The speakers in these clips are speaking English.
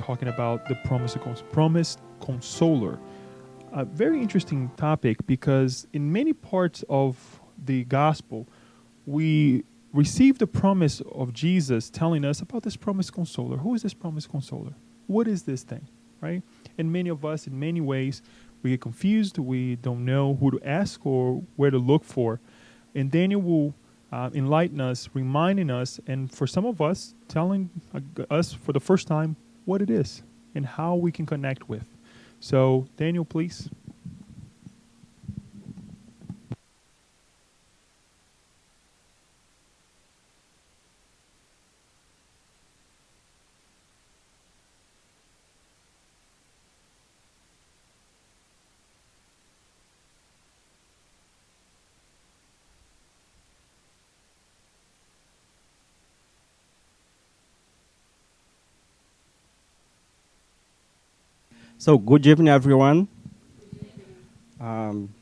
talking about the promised consoler. A very interesting topic because in many parts of the gospel, we receive the promise of Jesus telling us about this promised consoler. Who is this promised consoler? What is this thing, right? And many of us, in many ways, we get confused. We don't know who to ask or where to look for. And Daniel will enlighten us, reminding us, and for some of us, telling us for the first time what it is and how we can connect with. So, Daniel, please. So, good evening, everyone.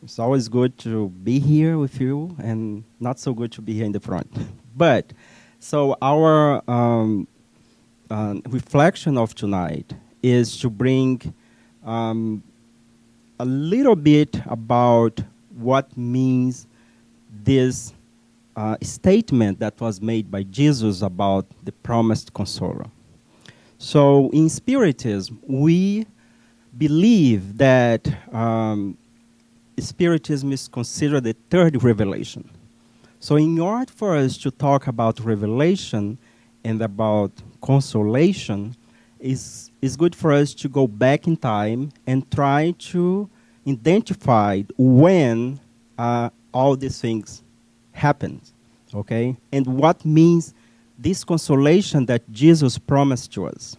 It's always good to be here with you, and not so good to be here in the front. But, so our reflection of tonight is to bring a little bit about what means this statement that was made by Jesus about the promised consoler. So, in Spiritism, we believe that Spiritism is considered the third revelation. So in order for us to talk about revelation and about consolation, it's good for us to go back in time and try to identify when all these things happened, okay? And what means this consolation that Jesus promised to us.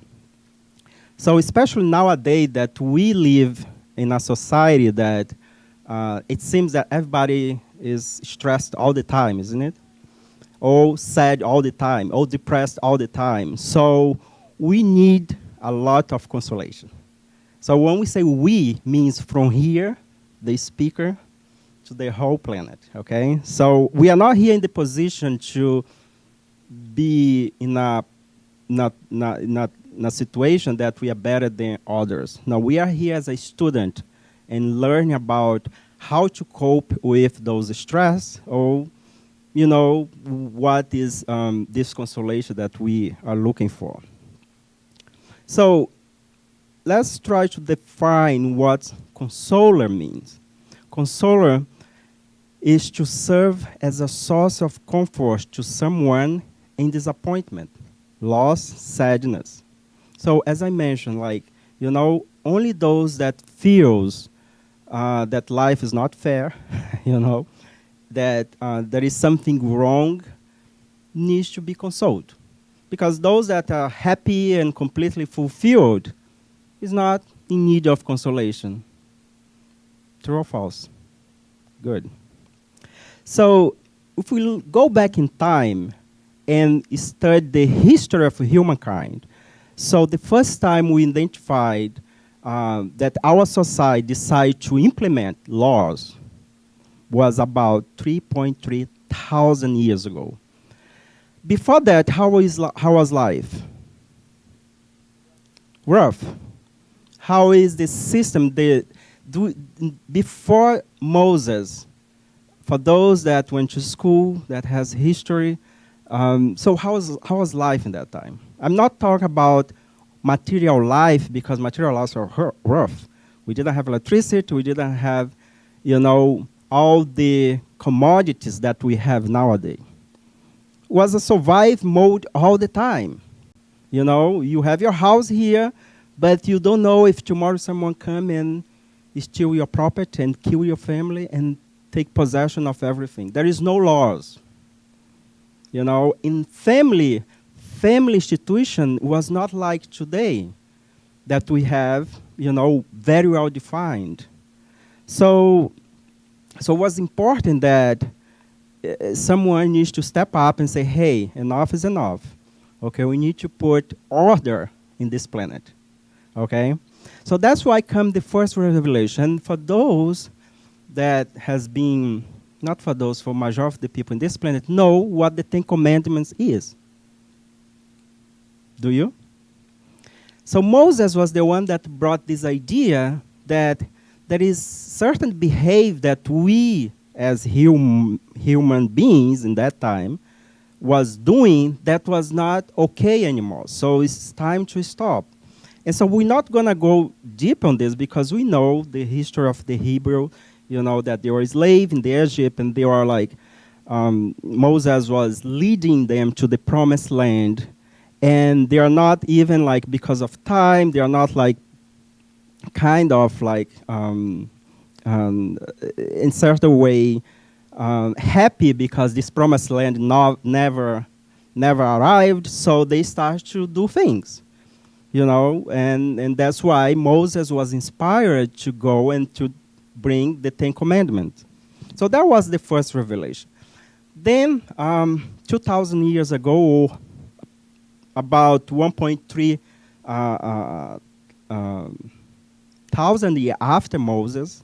So especially nowadays that we live in a society that it seems that everybody is stressed all the time, isn't it? Or sad all the time, or depressed all the time. So we need a lot of consolation. So when we say we, means from here, the speaker, to the whole planet, okay? So we are not here in the position to be in a situation that we are better than others. No, we are here as a student and learning about how to cope with those stress or, you know, what is this consolation that we are looking for. So let's try to define what consoler means. Consoler is to serve as a source of comfort to someone in disappointment, loss, sadness. So as I mentioned, like, you know, only those that feels that life is not fair, you know, that there is something wrong, needs to be consoled. Because those that are happy and completely fulfilled is not in need of consolation. True or false? Good. So if we go back in time and study the history of humankind, so the first time we identified that our society decided to implement laws was about 3.3 thousand years ago. Before that, how was life? Rough. How is the system? Before Moses, for those that went to school, that has history, so how was life in that time? I'm not talking about material life, because material lives are rough. We didn't have electricity. We didn't have, you know, all the commodities that we have nowadays. It was a survive mode all the time. You know, you have your house here, but you don't know if tomorrow someone come and steal your property and kill your family and take possession of everything. There is no laws. You know, in family institution was not like today that we have, you know, very well defined. So it was important that someone needs to step up and say, hey, enough is enough. Okay, we need to put order in this planet. Okay? So that's why come the first revelation. For those that has been, not for those, for majority of the people in this planet, know what the Ten Commandments is. Do you? So Moses was the one that brought this idea that there is certain behavior that we as human beings in that time was doing that was not okay anymore. So it's time to stop. And so we're not going to go deep on this because we know the history of the Hebrew, that they were slaves in the Egypt and they were like, Moses was leading them to the promised land. And they are not even like, because of time, they are not like, kind of like, in certain way, happy because this promised land never arrived. So they start to do things. And that's why Moses was inspired to go and to bring the Ten Commandments. So that was the first revelation. Then, 2,000 years ago, about 1.3 thousand years after Moses,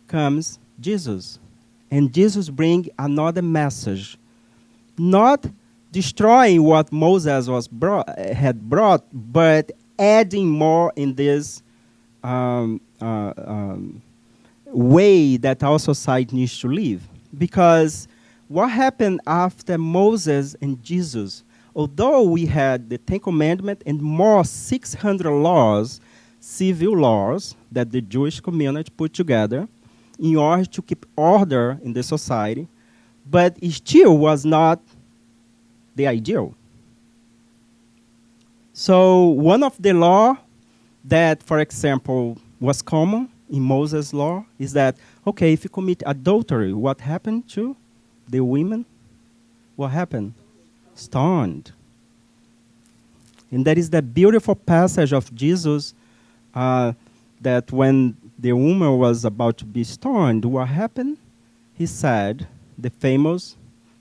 comes Jesus. And Jesus brings another message, not destroying what Moses had brought, but adding more in this way that our society needs to live. Because what happened after Moses and Jesus, although we had the Ten Commandments and more 600 laws, civil laws, that the Jewish community put together in order to keep order in the society, but it still was not the ideal. So one of the law that, for example, was common in Moses' law is that, okay, if you commit adultery, what happened to the women? What happened? Stoned. And that is the beautiful passage of Jesus that when the woman was about to be stoned, what happened? He said the famous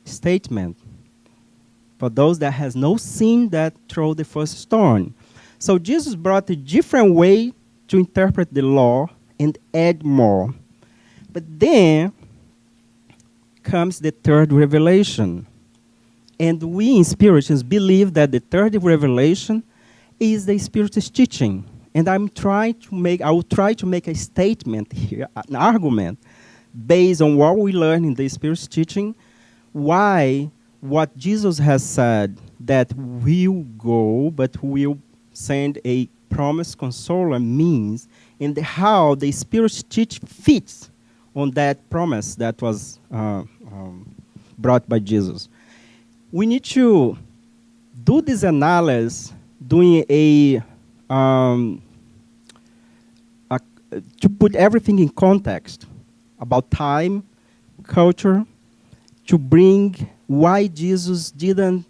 statement, for those that has no sin, that throw the first stone. So Jesus brought a different way to interpret the law and add more. But then comes the third revelation. And we in Spiritists believe that the third revelation is the Spiritist teaching. And I will try to make a statement here, an argument, based on what we learn in the Spiritist teaching, why what Jesus has said, that we'll go, but we'll send a promised consoler, means, and how the Spiritist teaching fits on that promise that was brought by Jesus. We need to do this analysis, doing to put everything in context about time, culture, to bring why Jesus didn't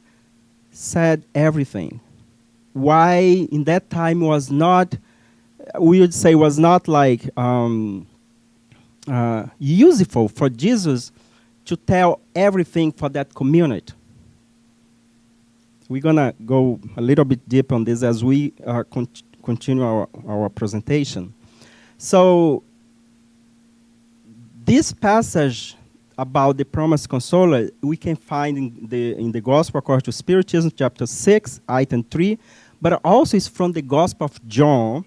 said everything. Why in that time was not, we would say, was not like useful for Jesus to tell everything for that community. We're going to go a little bit deep on this as we continue our presentation. So this passage about the promised consoler we can find in the Gospel according to Spiritism, chapter 6, item 3, but also is from the Gospel of John,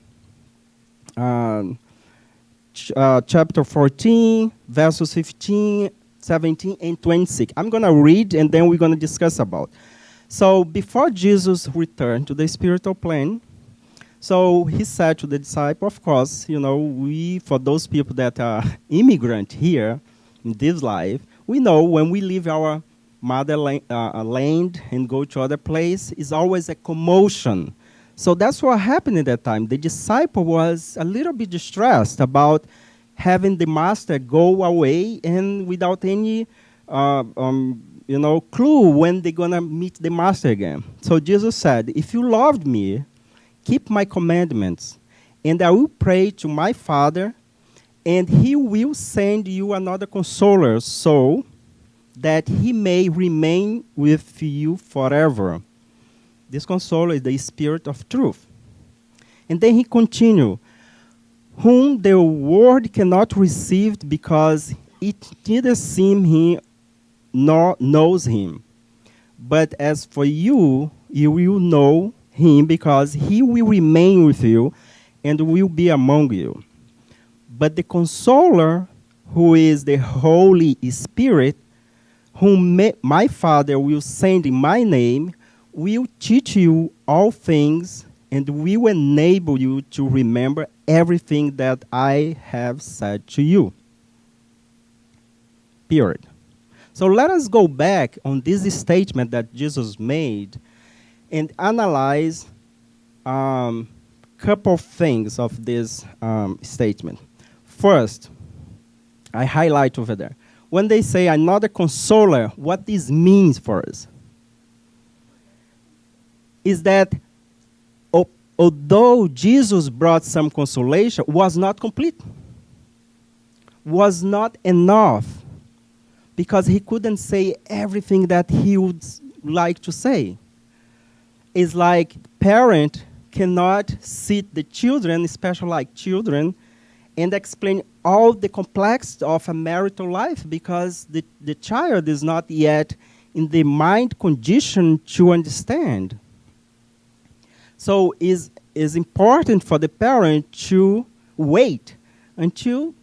chapter 14, verses 15, 17, and 26. I'm going to read, and then we're going to discuss about. So before Jesus returned to the spiritual plane, so he said to the disciple, of course, we, for those people that are immigrant here in this life, we know when we leave our motherland land and go to other place, is always a commotion. So that's what happened at that time. The disciple was a little bit distressed about having the master go away and without any clue when they're going to meet the master again. So Jesus said, if you loved me, keep my commandments, and I will pray to my Father, and he will send you another consoler so that he may remain with you forever. This consoler is the Spirit of truth. And then he continued, whom the world cannot receive because it neither sees him nor knows him. But as for you, you will know him because he will remain with you and will be among you. But the Consoler, who is the Holy Spirit, whom my Father will send in my name, will teach you all things and will enable you to remember everything that I have said to you. Period. So let us go back on this statement that Jesus made and analyze a couple of things of this statement. First, I highlight over there. When they say another consoler, what this means for us is that although Jesus brought some consolation, was not complete, was not enough, because he couldn't say everything that he would like to say. It's like parent cannot sit the children, especially like children, and explain all the complexity of a marital life because the child is not yet in the mind condition to understand. So it's important for the parent to wait until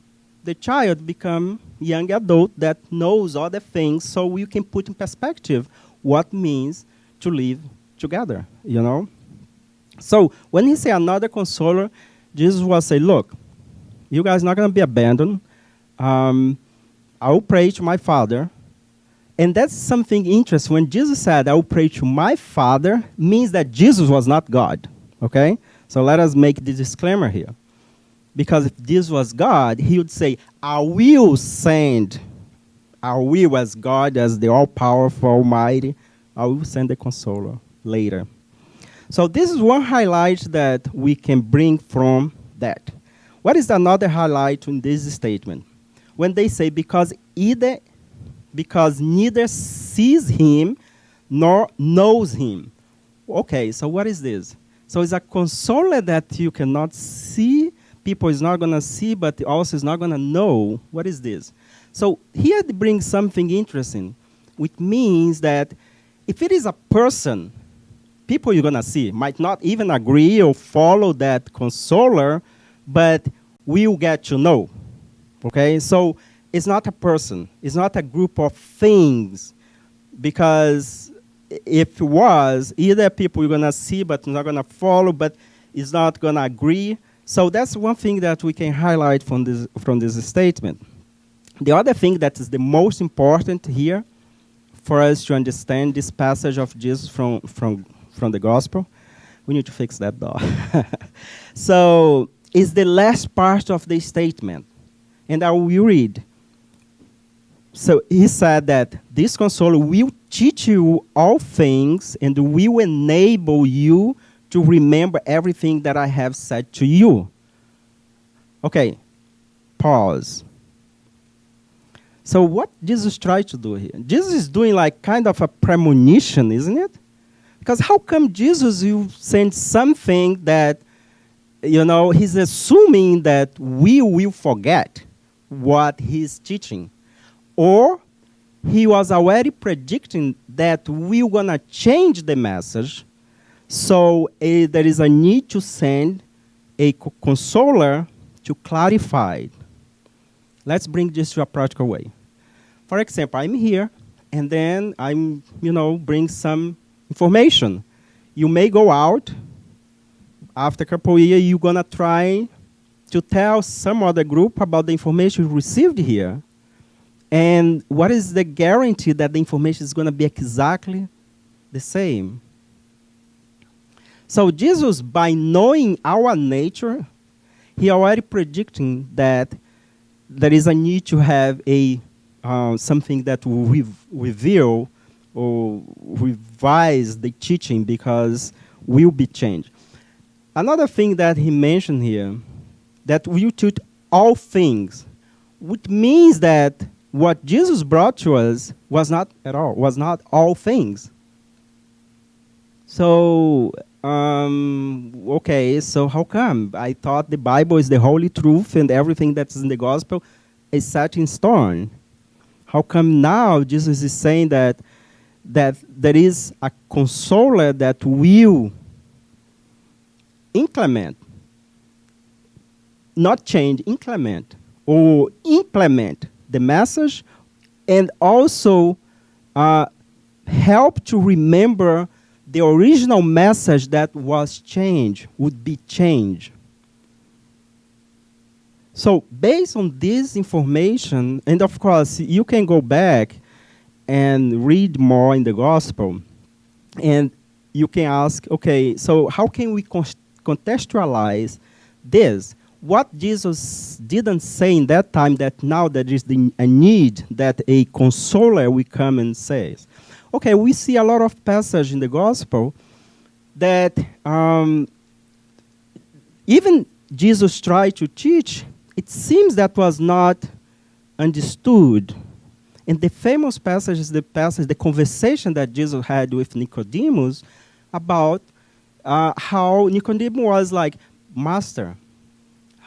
the child become young adult that knows other things so we can put in perspective what means to live together, you know? So when he say another consoler, Jesus will say, look, you guys are not going to be abandoned. I will pray to my Father. And that's something interesting. When Jesus said, I will pray to my Father, means that Jesus was not God. Okay? So let us make the disclaimer here. Because if this was God, he would say, I will send, I will as God, as the all-powerful, almighty, I will send the consoler later. So this is one highlight that we can bring from that. What is another highlight in this statement? When they say, because neither sees him nor knows him. Okay, so what is this? So it's a consoler that you cannot see, people is not going to see, but also is not going to know. What is this? So here it brings something interesting, which means that if it is a person, people you're going to see might not even agree or follow that consoler, but we'll get to know. Okay? So it's not a person. It's not a group of things. Because if it was, either people you're going to see but not going to follow, but is not going to agree. So that's one thing that we can highlight from this statement. The other thing that is the most important here for us to understand this passage of Jesus from the gospel, we need to fix that door. So is the last part of the statement. And I will read. So he said that this consoler will teach you all things and will enable you to remember everything that I have said to you. Okay, pause. So what Jesus tried to do here? Jesus is doing like kind of a premonition, isn't it? Because how come Jesus will send something that, you know, he's assuming that we will forget what he's teaching? Or he was already predicting that we're going to change the message, so there is a need to send a consoler to clarify. Let's bring this to a practical way. For example, I'm here, and then I'm, bring some information. You may go out. After a couple of years, you're going to try to tell some other group about the information you received here. And what is the guarantee that the information is going to be exactly the same? So Jesus, by knowing our nature, he already predicting that there is a need to have a something that will reveal or revise the teaching because will be changed. Another thing that he mentioned here, that will teach all things, which means that what Jesus brought to us was not all things. So, okay, so how come? I thought the Bible is the holy truth and everything that's in the gospel is set in stone. How come now Jesus is saying that there is a consoler that will increment, not change, increment, or implement the message, and also help to remember the original message that was changed, would be changed. So based on this information, and of course, you can go back and read more in the gospel, and you can ask, okay, so how can we contextualize this? What Jesus didn't say in that time that now there is a need that a consoler will come and says. Okay, we see a lot of passage in the gospel that even Jesus tried to teach, it seems that was not understood. And the famous passage is the conversation that Jesus had with Nicodemus about how Nicodemus was like, Master,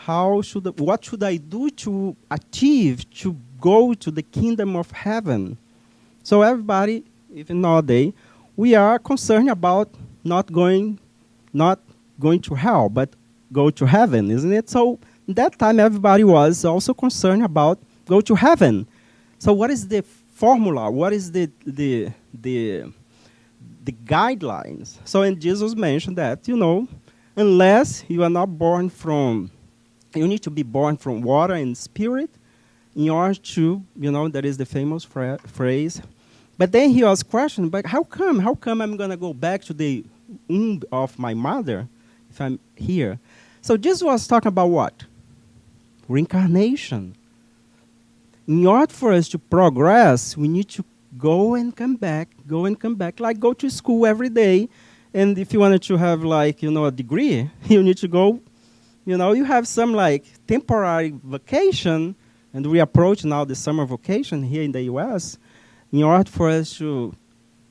what should I do to achieve, to go to the kingdom of heaven? So everybody, even nowadays, we are concerned about not going to hell, but go to heaven, isn't it? So that time everybody was also concerned about go to heaven. So what is the formula? What is the guidelines? So and Jesus mentioned that, unless you are not born from, you need to be born from water and spirit in order to, that is the famous phrase. But then he was questioned, but how come? How come I'm going to go back to the womb of my mother if I'm here? So Jesus was talking about what? Reincarnation. In order for us to progress, we need to go and come back, like go to school every day. And if you wanted to have a degree, you need to go, you have some temporary vacation, and we approach now the summer vacation here in the U.S., in order for us to,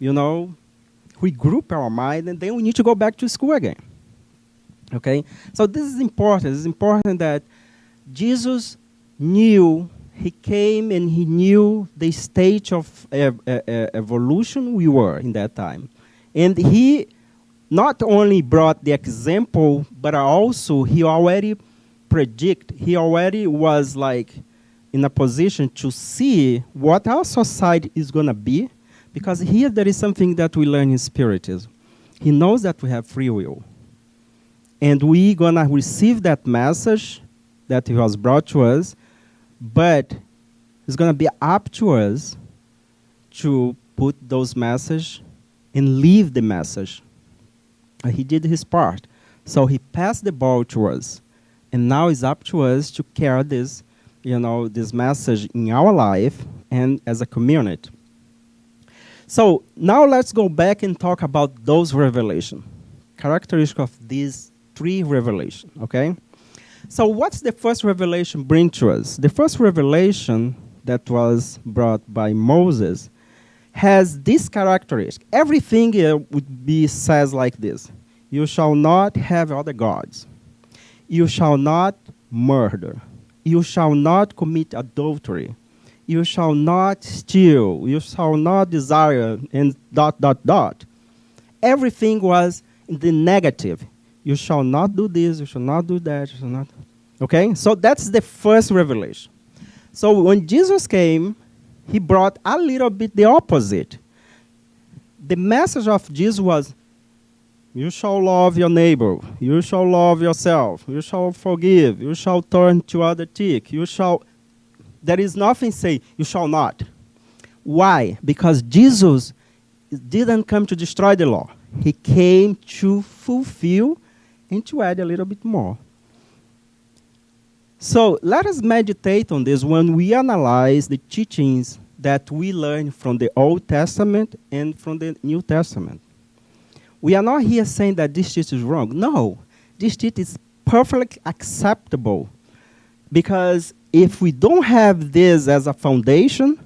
regroup our mind, and then we need to go back to school again. Okay? So this is important. It's important that Jesus knew, he came and he knew the stage of evolution we were in that time. And he not only brought the example, but also he already he already was in a position to see what our society is going to be, because here there is something that we learn in Spiritism. He knows that we have free will. And we're going to receive that message that he was brought to us, but it's going to be up to us to put those messages and leave the message. He did his part. So he passed the ball to us. And now it's up to us to carry this, this message in our life and as a community. So now let's go back and talk about those revelations, characteristics of these 3 revelations, okay? So what's the first revelation bring to us? The first revelation that was brought by Moses has this characteristic. Everything would be says like this. You shall not have other gods. You shall not murder. You shall not commit adultery. You shall not steal. You shall not desire, and ... Everything was in the negative. You shall not do this, you shall not do that, you shall not. Okay? So that's the first revelation. So when Jesus came, he brought a little bit the opposite. The message of Jesus was, you shall love your neighbor, you shall love yourself, you shall forgive, you shall turn to other cheek, you shall... There is nothing say, you shall not. Why? Because Jesus didn't come to destroy the law. He came to fulfill and to add a little bit more. So let us meditate on this when we analyze the teachings that we learn from the Old Testament and from the New Testament. We are not here saying that this teaching is wrong. No, this teaching is perfectly acceptable, because if we don't have this as a foundation,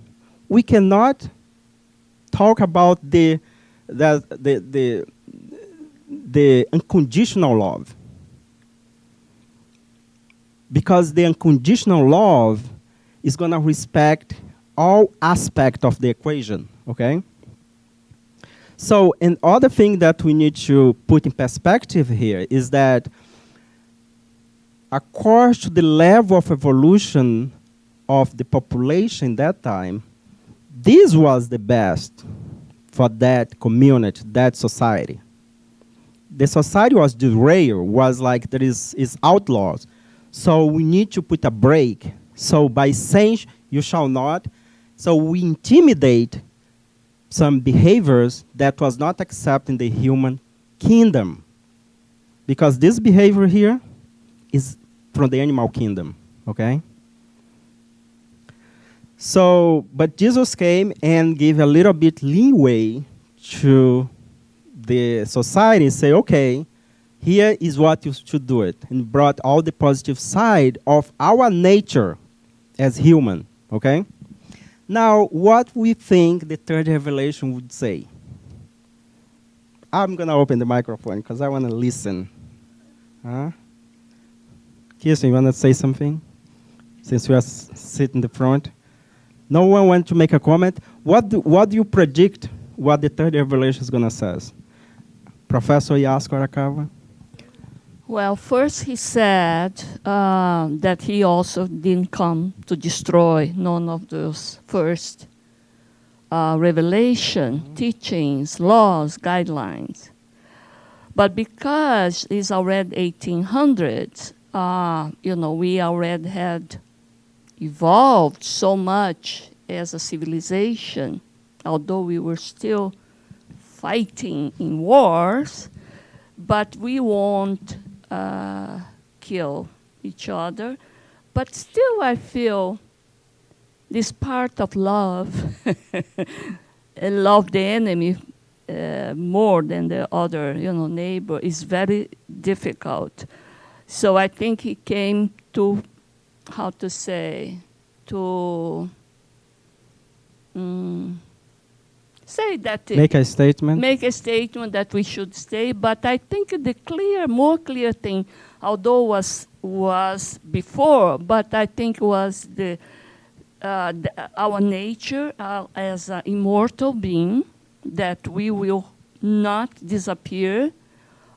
we cannot talk about the unconditional love. Because the unconditional love is going to respect all aspects of the equation, okay? So another thing that we need to put in perspective here is that according to the level of evolution of the population that time, this was the best for that community, that society. The society was derailed, was like there is outlaws. So we need to put a break. So by saying you shall not, so we intimidate some behaviors that was not accepted in the human kingdom. Because this behavior here is from the animal kingdom, okay? So, but Jesus came and gave a little bit leeway to the society and say, okay, here is what you should do it, and brought all the positive side of our nature as human, okay? Now, what we think the third revelation would say. I'm going to open the microphone because I want to listen. Kirsten, you want to say something? Since you are sitting in the front. No one wants to make a comment. What do you predict what the third revelation is going to say? Professor Yasko Arakawa? Well, first he said that he also didn't come to destroy none of those first revelation, teachings, laws, guidelines. But because it's already 1800s, we already had evolved so much as a civilization, although we were still fighting in wars, but we won't kill each other. But still I feel this part of love, love the enemy more than the other, neighbor, is very difficult. So I think he came to, say that make a statement. Make a statement that we should stay. But I think the more clear thing, although was before, but I think was our nature as an immortal being, that we will not disappear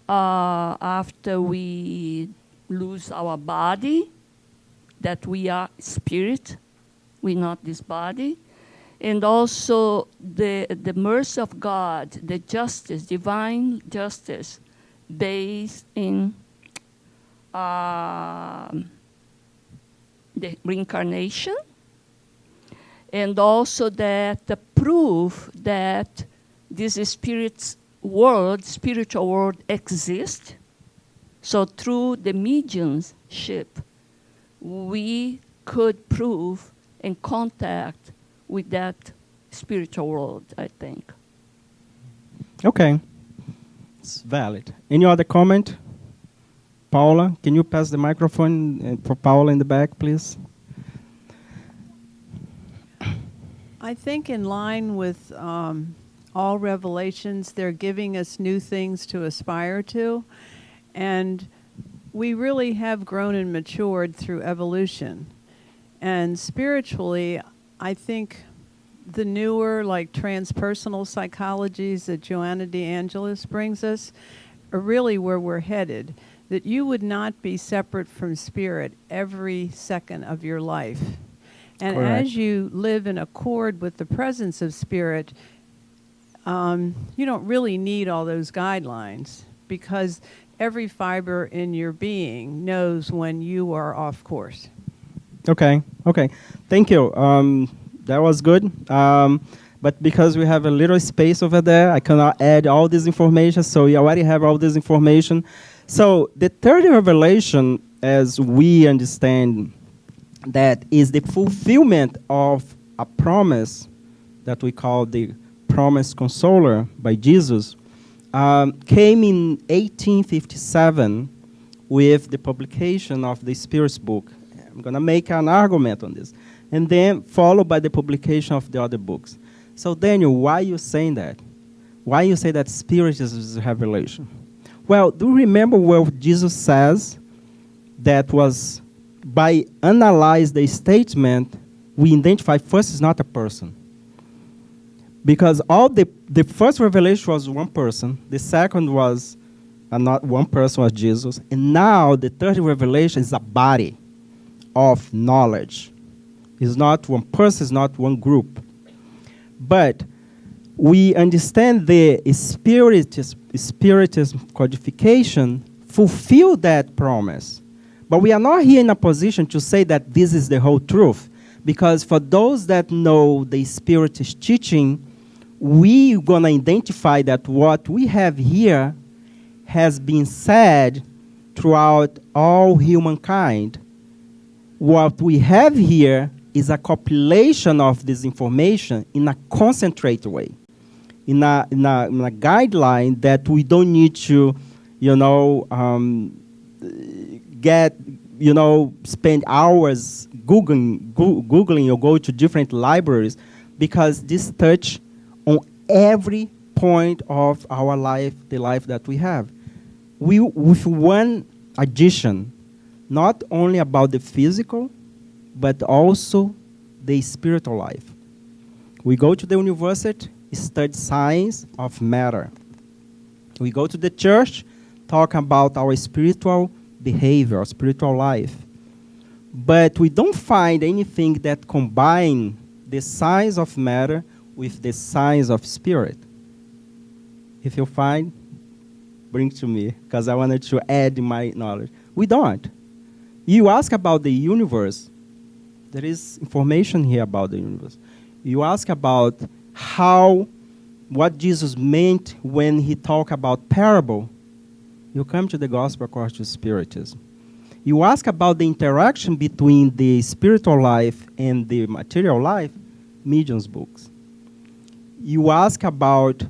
after we lose our body, that we are spirit, we're not this body. And also the mercy of God, the justice, divine justice, based in the reincarnation, and also that the proof that this spiritual world exists. So through the mediumship, we could prove and contact with that spiritual world, I think. Okay. It's valid. Any other comment? Paula, can you pass the microphone for Paula in the back, please? I think in line with all revelations, they're giving us new things to aspire to. And we really have grown and matured through evolution. And spiritually, I think the newer, like transpersonal psychologies that Joanna De Angelis brings us are really where we're headed. That you would not be separate from spirit every second of your life. And Correct. as you live in accord with the presence of spirit, you don't really need all those guidelines, because every fiber in your being knows when you are off course. Okay. Thank you. That was good. But because we have a little space over there, I cannot add all this information, so you already have all this information. So the third revelation, as we understand, that is the fulfillment of a promise that we call the promise consoler by Jesus, came in 1857 with the publication of the Spirit's book. I'm going to make an argument on this. And then followed by the publication of the other books. So Daniel, why are you saying that? Why you say that Spirit is a revelation? Well, do you remember what Jesus says that was, by analyze the statement, we identify first is not a person. Because all the first revelation was one person. The second was not one person, was Jesus. And now the third revelation is a body of knowledge. It's not one person, it's not one group. But we understand the Spiritist codification fulfill that promise. But we are not here in a position to say that this is the whole truth. Because for those that know the Spiritist teaching, we're going to identify that what we have here has been said throughout all humankind. What we have here is a compilation of this information in a concentrated way, in a guideline that we don't need to, spend hours Googling or go to different libraries, because this touch on every point of our life, the life that we have. With one addition, not only about the physical, but also the spiritual life. We go to the university, study science of matter. We go to the church, talk about our spiritual behavior, our spiritual life. But we don't find anything that combine the science of matter with the science of spirit. If you find, bring to me, because I wanted to add my knowledge. We don't. You ask about the universe, there is information here about the universe. You ask about what Jesus meant when he talked about parable, you come to the gospel according to Spiritism. You ask about the interaction between the spiritual life and the material life, Medium's books. You ask about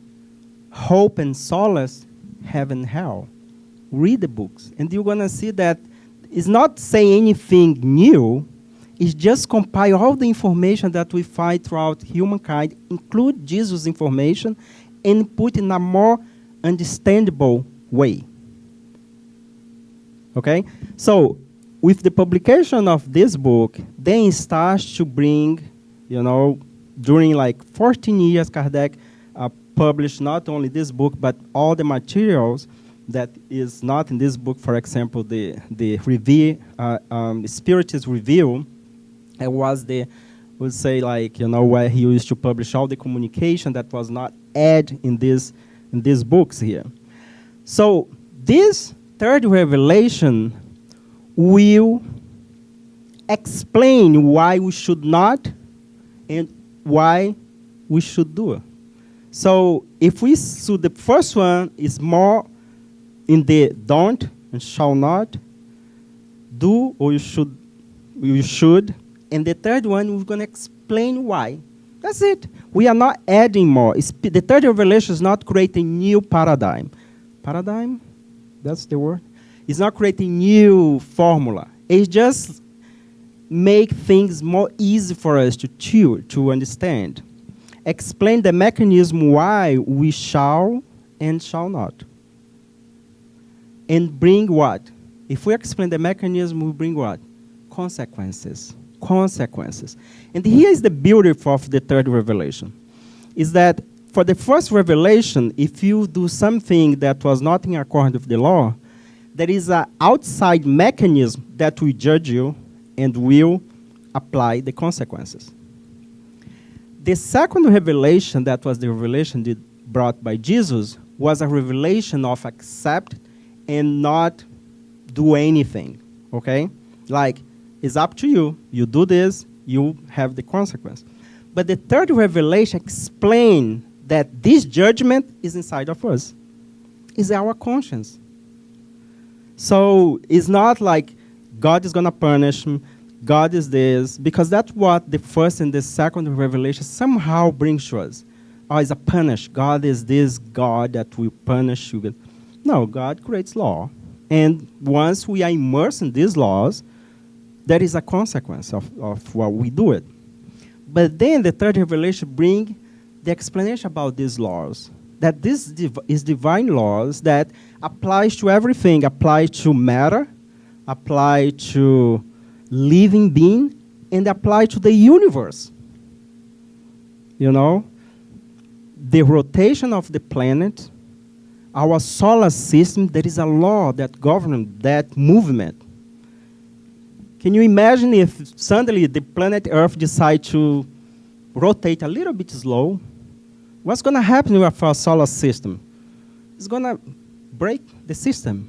hope and solace, heaven and hell. Read the books, and you're going to see that it's not saying anything new. It's just compile all the information that we find throughout humankind, include Jesus' information, and put in a more understandable way. Okay? So, with the publication of this book, then it starts to bring, during like 14 years, Kardec published not only this book, but all the materials that is not in this book. For example, the review, Spiritist Review, it was where he used to publish all the communication that was not added in these books here. So this third revelation will explain why we should not and why we should do it. So the first one is more in the don't and shall not, do or you should, and the third one we're going to explain why. That's it. We are not adding more. The third revelation is not creating new paradigm. Paradigm? That's the word. It's not creating new formula. It's just make things more easy for us to understand. Explain the mechanism why we shall and shall not. And bring what? If we explain the mechanism, we bring what? Consequences. Consequences. And here is the beauty of the third revelation. Is that for the first revelation, if you do something that was not in accordance with the law, there is an outside mechanism that will judge you and will apply the consequences. The second revelation, that was the revelation brought by Jesus, was a revelation of accept and not do anything, okay? Like, it's up to you. You do this, you have the consequence. But the third revelation explains that this judgment is inside of us. It's our conscience. So it's not like God is going to punish me, God is this, because that's what the first and the second revelation somehow brings to us. Oh, it's a punish. God is this God that will punish you. No, God creates law. And once we are immersed in these laws, there is a consequence of what we do it. But then the third revelation brings the explanation about these laws. That this is divine laws that applies to everything. Apply to matter, apply to living being, and apply to the universe. the rotation of the planet, our solar system, there is a law that governs that movement. Can you imagine if suddenly the planet Earth decides to rotate a little bit slow? What's going to happen with our solar system? It's going to break the system.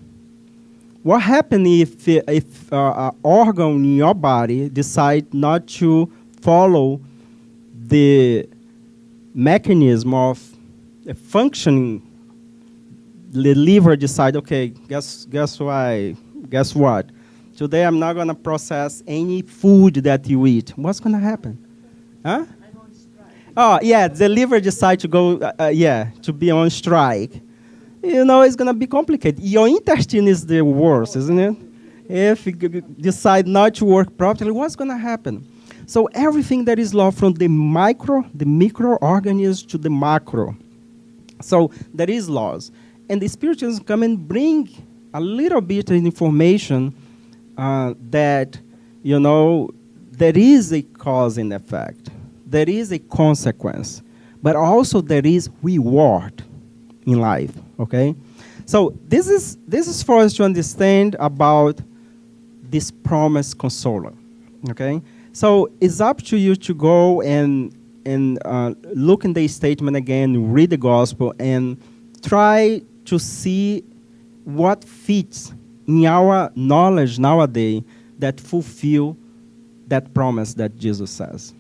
What happens if an organ in your body decide not to follow the mechanism of functioning? The liver decide, okay, guess what? Today I'm not going to process any food that you eat. What's going to happen? Huh? I'm on strike. Oh, yeah, the liver decide to go, to be on strike. You know, it's going to be complicated. Your intestine is the worst, isn't it? If you decide not to work properly, what's going to happen? So everything that is law from the microorganism to the macro. So there is laws. And the Spiritism come and bring a little bit of information that, you know, there is a cause and effect. There is a consequence. But also there is reward in life, okay? So this is for us to understand about this promised consoler, okay? So it's up to you to go and look in the statement again, read the gospel, and try to see what fits in our knowledge nowadays that fulfill that promise that Jesus says.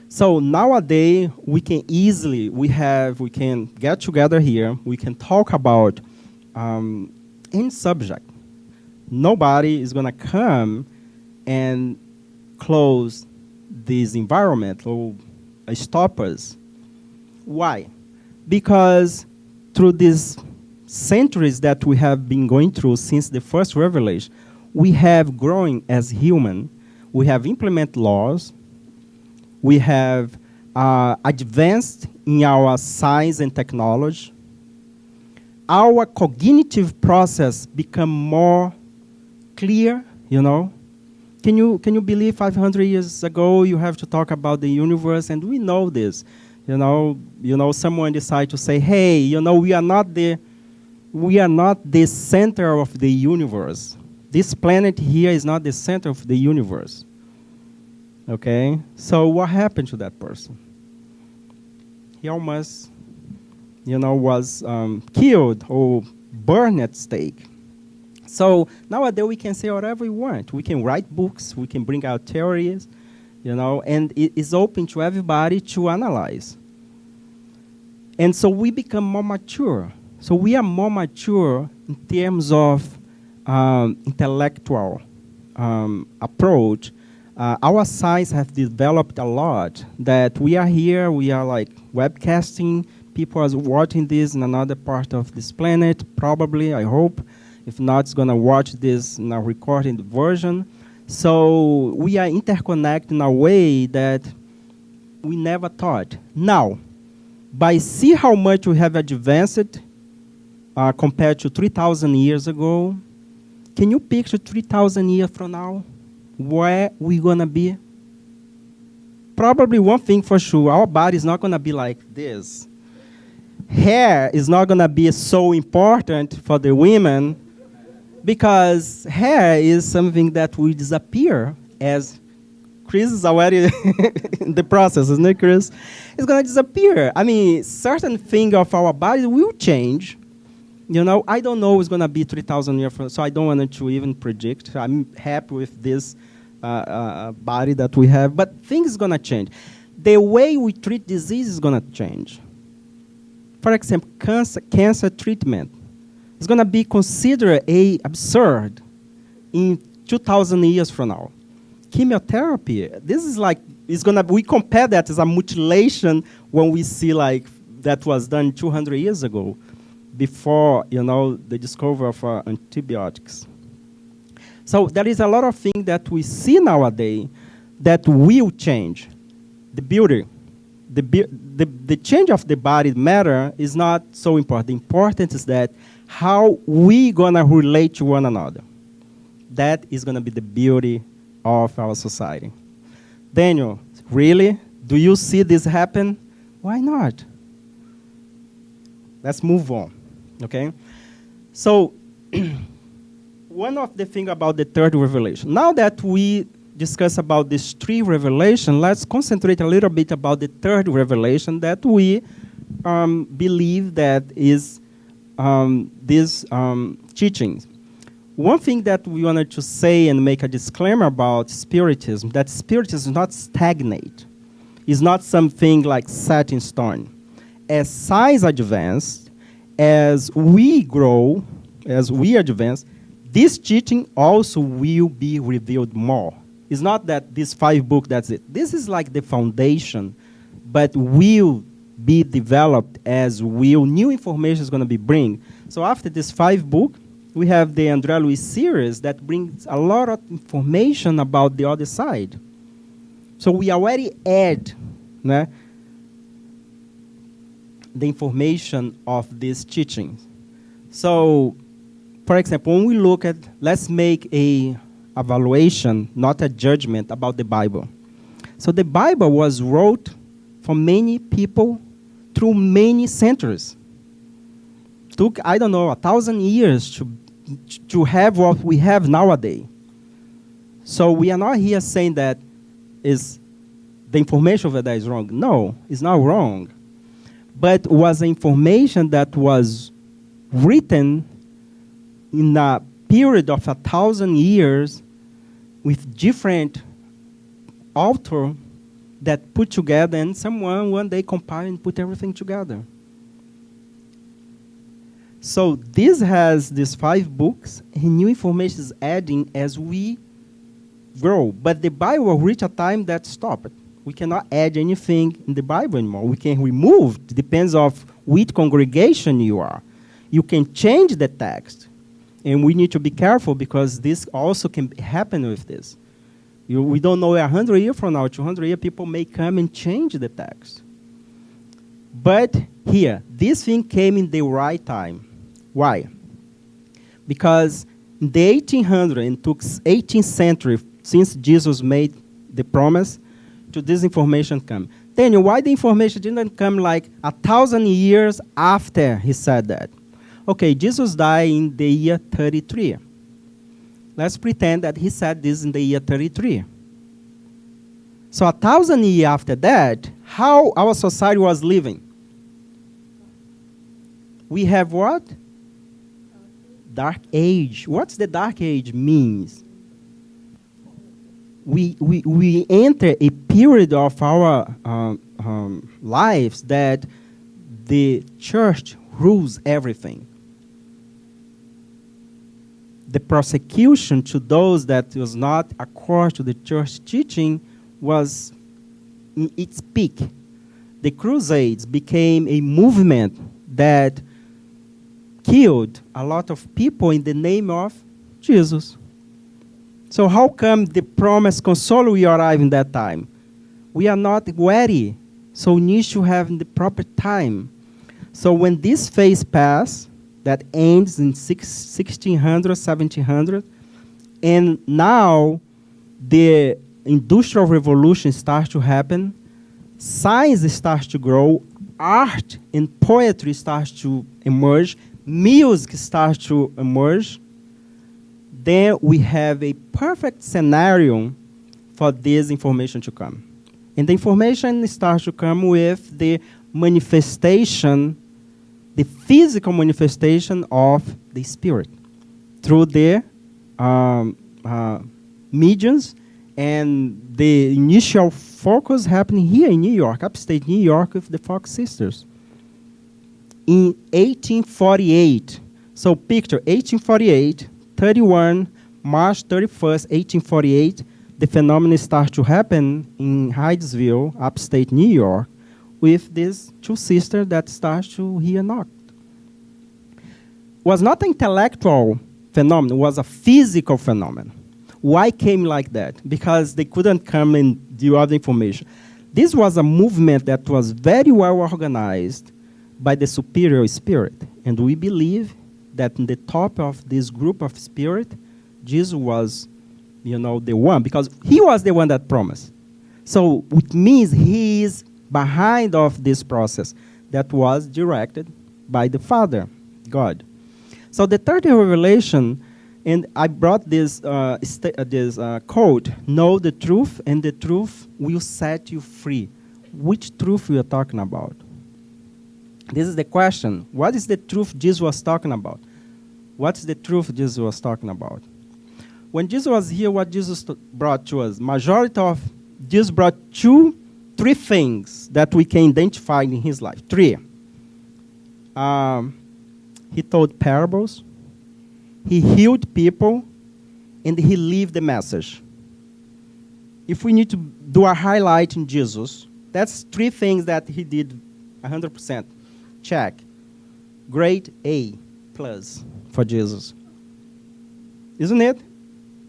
So nowadays we can easily we can get together here. We can talk about any subject. Nobody is gonna come and close this environment or stop us. Why? Because through these centuries that we have been going through since the first revelation, we have grown as human. We have implemented laws. We have advanced in our science and technology. Our cognitive process become more clear, you know. Can you believe 500 years ago you have to talk about the universe, and we know this. You know, someone decide to say, hey, you know, we are not the center of the universe. This planet here is not the center of the universe. Okay? So what happened to that person? He almost, you know, was killed or burned at stake. So nowadays we can say whatever we want. We can write books. We can bring out theories, you know, and it is open to everybody to analyze. And so we become more mature. So we are more mature in terms of intellectual approach. Our science has developed a lot that we are here, we are like webcasting, people are watching this in another part of this planet, probably, I hope. If not, it's going to watch this in a recorded version. So we are interconnected in a way that we never thought. Now, by see how much we have advanced compared to 3,000 years ago, can you picture 3,000 years from now? Where we going to be? Probably one thing for sure, our body is not going to be like this. Hair is not going to be so important for the women because hair is something that will disappear as Chris is already in the process, isn't it, Chris? It's going to disappear. I mean, certain things of our body will change. You know, I don't know it's going to be 3,000 years from, so I don't want to even predict. I'm happy with this body that we have, but things are going to change. The way we treat disease is going to change. For example, cancer treatment is going to be considered absurd in 2,000 years from now. Chemotherapy, this is like, we compare that as a mutilation when we see like that was done 200 years ago before, you know, the discovery of antibiotics. So there is a lot of things that we see nowadays that will change. The beauty, the change of the body matter is not so important. The important is that how we gonna relate to one another. That is gonna be the beauty of our society. Daniel, really? Do you see this happen? Why not? Let's move on, okay? So, one of the things about the third revelation, now that we discuss about these three revelations, let's concentrate a little bit about the third revelation that we believe that is these teachings. One thing that we wanted to say and make a disclaimer about Spiritism, that Spiritism is not stagnate. It's not something like set in stone. As science advances, as we grow, as we advance, this teaching also will be revealed more. It's not that these 5 books, that's it. This is like the foundation, but will be developed as new information is going to be bring. So after this 5 book, we have the André Luiz series that brings a lot of information about the other side. So we already add the information of these teachings. So, for example, when we look at, let's make a evaluation, not a judgment about the Bible. So the Bible was wrote for many people through many centuries. Took, 1,000 years to have what we have nowadays. So we are not here saying that is the information over there is wrong. No, it's not wrong. But was information that was written in a period of 1,000 years with different author that put together, and someone one day compile and put everything together. So this has these 5 books, and new information is adding as we grow. But the Bible will reach a time that stopped. We cannot add anything in the Bible anymore. We can remove, it depends on which congregation you are. You can change the text. And we need to be careful because this also can happen with this. We don't know 100 years from now, 200 years, people may come and change the text. But here, this thing came in the right time. Why? Because in the 1800s, it took 18th century since Jesus made the promise to this information come. Daniel, why the information didn't come like 1,000 years after he said that? Okay, Jesus died in the year 33. Let's pretend that he said this in the year 33. So 1,000 years after that, how our society was living? We have what? Dark age. What's the dark age means? We enter a period of our lives that the church rules everything. The persecution to those that was not according to the church teaching was in its peak. The Crusades became a movement that killed a lot of people in the name of Jesus. So how come the promised consoler will arrive in that time? We are not ready, so we need to have in the proper time. So when this phase passes, that ends in 1600, 1700, and now the Industrial Revolution starts to happen, science starts to grow, art and poetry starts to emerge, music starts to emerge, then we have a perfect scenario for this information to come. And the information starts to come with the manifestation, the physical manifestation of the Spirit through the mediums, and the initial focus happening here in New York, upstate New York, with the Fox Sisters. In 1848, so picture 1848, 31, March 31st, 1848, the phenomenon starts to happen in Hydesville, upstate New York, with these 2 sisters that start to hear knock. Was not an intellectual phenomenon, it was a physical phenomenon. Why came like that? Because they couldn't come and do other information. This was a movement that was very well organized by the superior spirit. And we believe that in the top of this group of spirit, Jesus was, the one, because he was the one that promised. So it means he is behind of this process that was directed by the Father, God. So the third revelation, and I brought this quote, know the truth, and the truth will set you free. Which truth we are talking about? This is the question. What is the truth Jesus was talking about? What's the truth Jesus was talking about? When Jesus was here, what Jesus brought to us? Majority of Jesus brought three things that we can identify in his life. Three. He told parables. He healed people. And he lived the message. If we need to do a highlight in Jesus, that's three things that he did 100%. Check. Grade A plus for Jesus. Isn't it?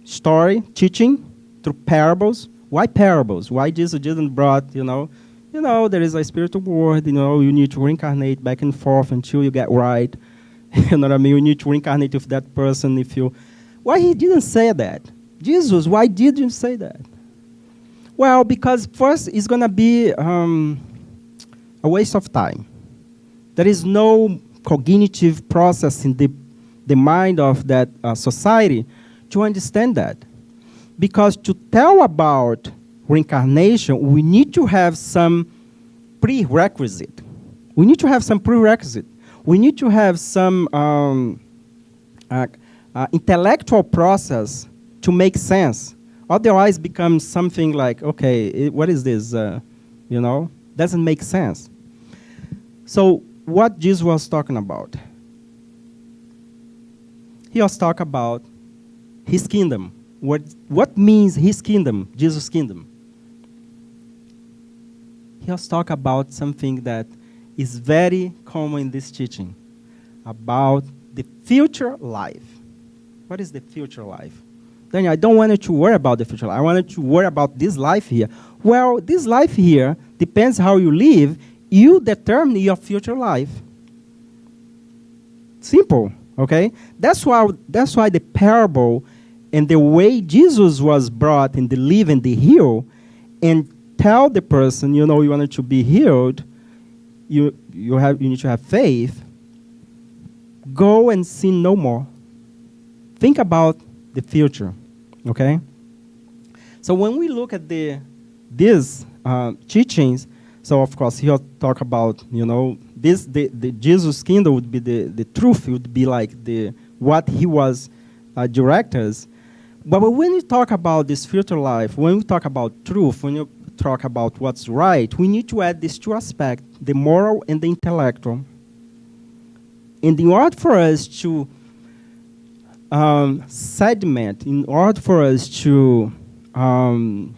Story, teaching, through parables. Why parables? Why Jesus didn't brought, there is a spiritual world, you need to reincarnate back and forth until you get right. You know what I mean? You need to reincarnate with that person Why he didn't say that? Jesus, why did you say that? Well, because first it's going to be a waste of time. There is no cognitive process in the mind of that society to understand that. Because to tell about reincarnation, we need to have some prerequisite. We need to have some prerequisite. We need to have some intellectual process to make sense. Otherwise, it becomes something like, okay, what is this? Doesn't make sense. So, what Jesus was talking about? He was talking about his kingdom. What means his kingdom, Jesus' kingdom? He was talking about something that is very common in this teaching, about the future life. What is the future life? Then I don't want you to worry about the future life. I want you to worry about this life here. Well, this life here depends how you live. You determine your future life. Simple, okay? That's why the parable and the way Jesus was brought and the live and the heal, and tell the person, you wanted to be healed, you need to have faith. Go and sin no more. Think about the future, okay? So when we look at these teachings, so of course he'll talk about, the Jesus' kingdom would be the truth, it would be like what he was directors. But when we talk about this future life, when we talk about truth, when you talk about what's right, we need to add these two aspects, the moral and the intellectual. And in order for us to segment, in order for us to, in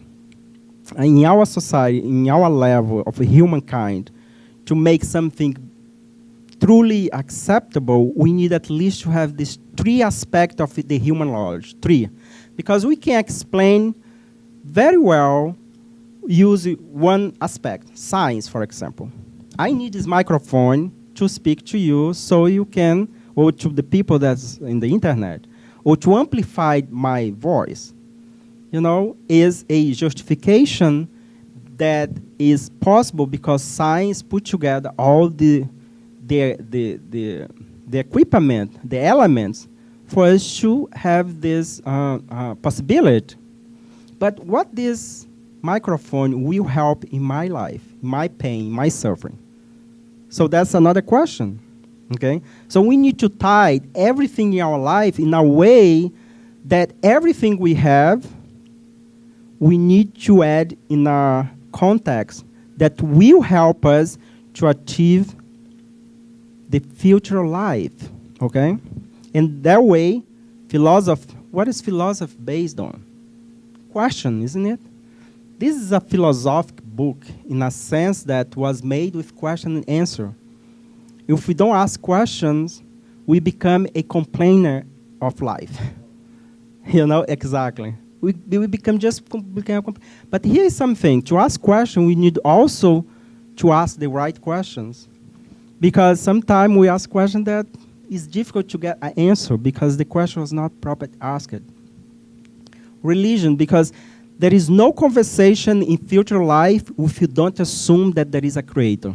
our society, in our level of humankind, to make something truly acceptable, we need at least to have these three aspects of the human knowledge. Three. Because we can explain very well using one aspect, science, for example. I need this microphone to speak to you so you can, or to the people that's in the internet, or to amplify my voice, is a justification that is possible because science put together all the equipment, the elements, for us to have this possibility. But what this microphone will help in my life, my pain, my suffering? So that's another question, okay? So we need to tie everything in our life in a way that everything we have, we need to add in a context that will help us to achieve the future life, okay? And that way, what is philosophy based on? Question, isn't it? This is a philosophic book in a sense that was made with question and answer. If we don't ask questions, we become a complainer of life. Exactly. We become but here is something. To ask questions, we need also to ask the right questions. Because sometimes we ask questions that is difficult to get an answer because the question was not properly asked. Religion, because there is no conversation in future life if you don't assume that there is a creator.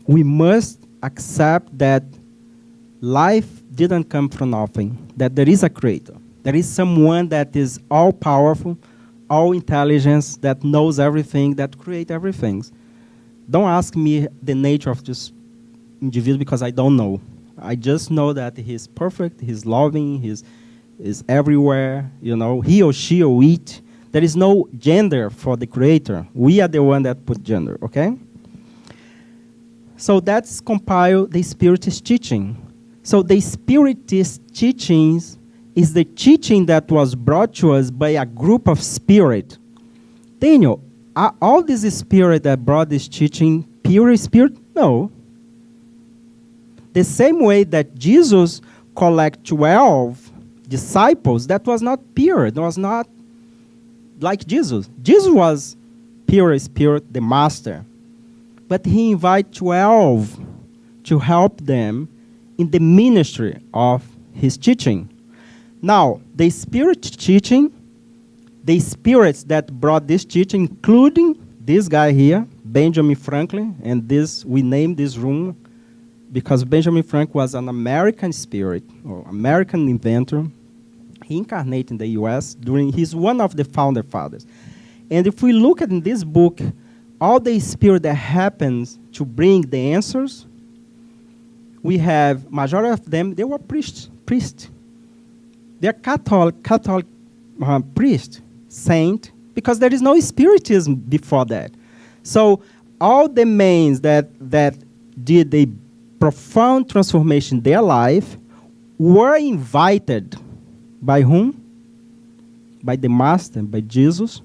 we must accept that life didn't come from nothing, that there is a creator. There is someone that is all-powerful, all intelligence, that knows everything, that creates everything. Don't ask me the nature of this individual because I don't know. I just know that he's perfect, he's loving, he's everywhere, you know, he or she or it. There is no gender for the creator. We are the one that put gender, okay? So that's compiled the Spiritist teaching. So the Spiritist teachings is the teaching that was brought to us by a group of spirit. Daniel, are all these spirit that brought this teaching pure spirit? No. The same way that Jesus collected 12 disciples, that was not pure. It was not like Jesus. Jesus was pure spirit, the master. But he invited 12 to help them in the ministry of his teaching. Now, the spirit teaching, the spirits that brought this teaching, including this guy here, Benjamin Franklin, and this, we named this room because Benjamin Franklin was an American spirit, or American inventor. He incarnated in the US he's one of the founder fathers. And if we look at in this book, all the spirit that happens to bring the answers, we have, majority of them, they were priests. They're Catholic priest, saint, because there is no spiritism before that. So all the men that did a profound transformation in their life were invited by whom? By the Master, by Jesus,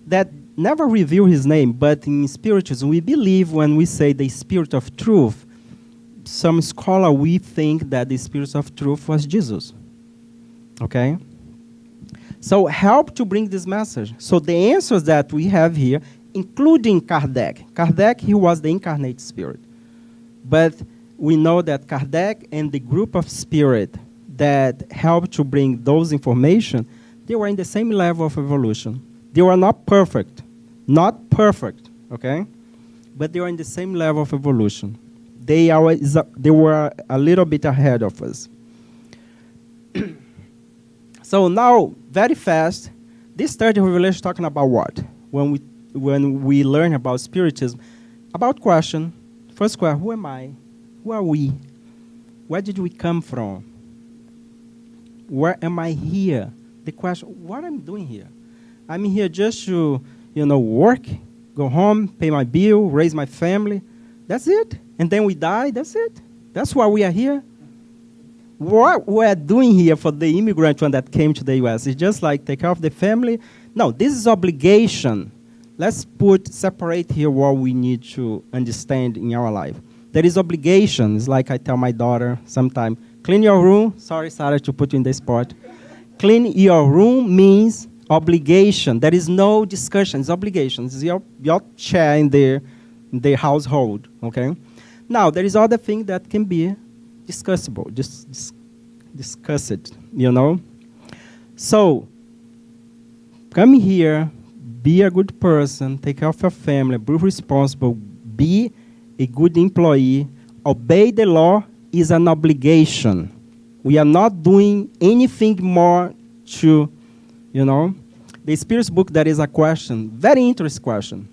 that never revealed his name, but in Spiritism, we believe when we say the Spirit of Truth, some scholar, we think that the Spirit of Truth was Jesus. Okay? So help to bring this message. So the answers that we have here, including Kardec. Kardec, he was the incarnate spirit. But we know that Kardec and the group of spirit that helped to bring those information, they were in the same level of evolution. They were not perfect, okay? But they were in the same level of evolution. They were a little bit ahead of us. So now, very fast, this third revelation is talking about what? When we learn about Spiritism, about question. First question, who am I? Who are we? Where did we come from? Where am I here? The question, what am I doing here? I'm here just to, work, go home, pay my bill, raise my family. That's it. And then we die, that's it. That's why we are here. What we're doing here for the immigrant one that came to the U.S. is just like take care of the family. No, this is obligation. Let's separate here what we need to understand in our life. There is obligation. It's like I tell my daughter sometimes, clean your room. Sorry, Sarah, to put you in this spot. Clean your room means obligation. There is no discussion. It's obligation. It's your chair in the household, okay? Now, there is other thing that can be discussable, just discuss it, So, come here, be a good person, take care of your family, be responsible, be a good employee, obey the law is an obligation. We are not doing anything more to, The Spirit's book, there is a question, very interesting question.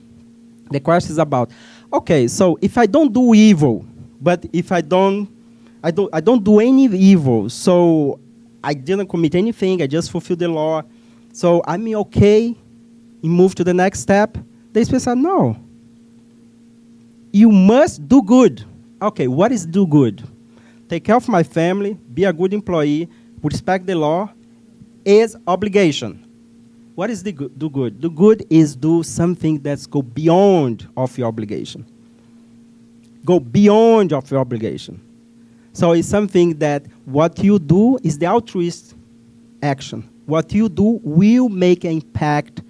The question is about, okay, so if I don't do evil, but if I don't do any evil, so I didn't commit anything, I just fulfilled the law, so I'm okay and move to the next step? The Spirit said, no. You must do good. Okay, what is do good? Take care of my family, be a good employee, respect the law, is obligation. What is do good? Do good is do something that's go beyond of your obligation. Go beyond of your obligation. So it's something that what you do is the altruist action. What you do will make an impact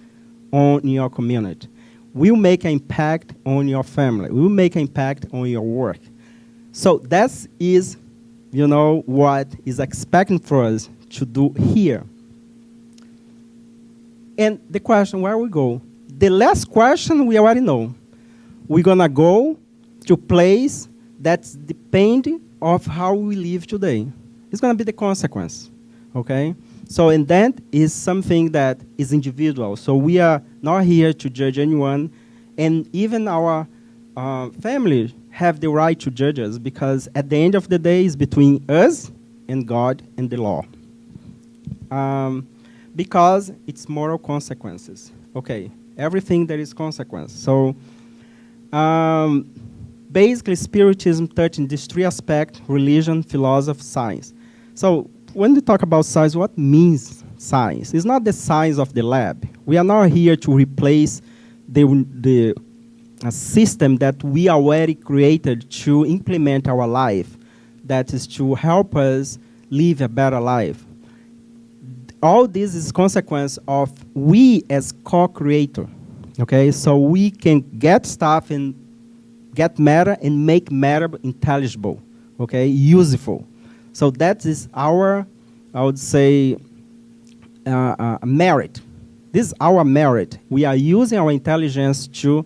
on your community, will make an impact on your family, will make an impact on your work. So that is, what is expected for us to do here. And the question, where we go? The last question we already know. We're going to go to place that's depending of how we live today. It's going to be the consequence, okay? So, and that is something that is individual. So we are not here to judge anyone, and even our family have the right to judge us, because at the end of the day, it's between us and God and the law. Because it's moral consequences. Okay, everything there is consequence. So basically, Spiritism touching these three aspects: religion, philosophy, science. So when we talk about science, what means science? It's not the science of the lab. We are not here to replace the system that we already created to implement our life, that is to help us live a better life. All this is consequence of we as co-creator. Okay, so we can get stuff and get matter and make matter intelligible, okay, useful. So that is our, I would say, merit. This is our merit. We are using our intelligence to,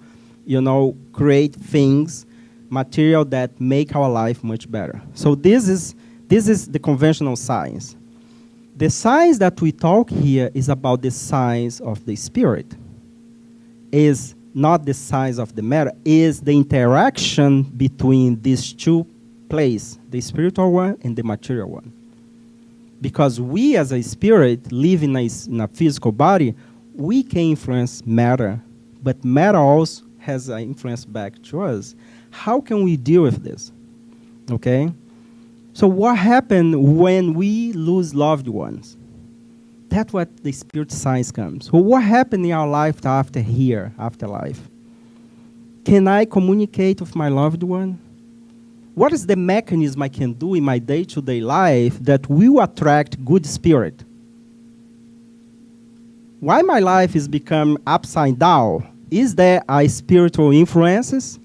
create things, material that make our life much better. So this is the conventional science. The science that we talk here is about the science of the spirit. Is not the science of the matter, is the interaction between these two places, the spiritual one and the material one. Because we as a spirit live in a physical body, we can influence matter, but matter also has an influence back to us. How can we deal with this? Okay? So what happened when we lose loved ones? That's what the spirit science comes. So what happened in our life after here, after life? Can I communicate with my loved one? What is the mechanism I can do in my day-to-day life that will attract good spirit? Why my life is become upside down? Is there a spiritual influences?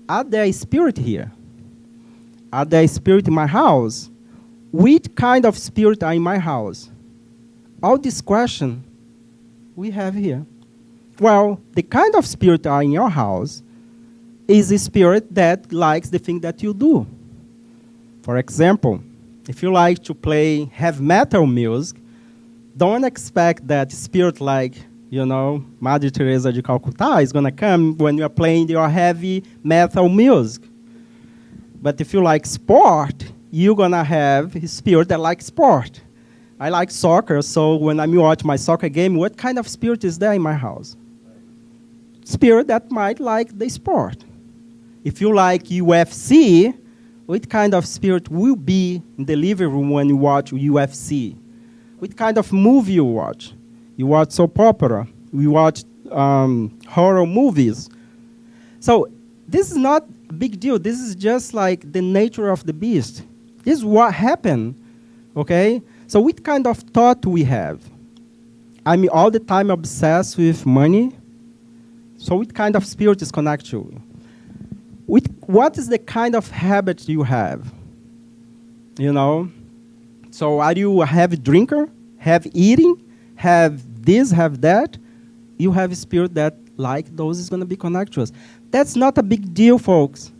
Are there spirit here? Are there spirit in my house? Which kind of spirit are in my house? All this question we have here. Well, the kind of spirit are in your house is a spirit that likes the thing that you do. For example, if you like to play heavy metal music, don't expect that spirit like, Madre Teresa de Calcutta is going to come when you are playing your heavy metal music. But if you like sport, you're going to have a spirit that likes sport. I like soccer, so when I watch my soccer game, what kind of spirit is there in my house? Spirit that might like the sport. If you like UFC, what kind of spirit will be in the living room when you watch UFC? What kind of movie you watch? You watch soap opera. We watch horror movies. So this is not a big deal. This is just like the nature of the beast. This is what happened, okay? So what kind of thought we have? I'm all the time obsessed with money. So what kind of spirit is connected to you? What is the kind of habit you have? So are you a heavy drinker, heavy eating, have this, have that? You have a spirit that, like those, is going to be connected to us. That's not a big deal, folks.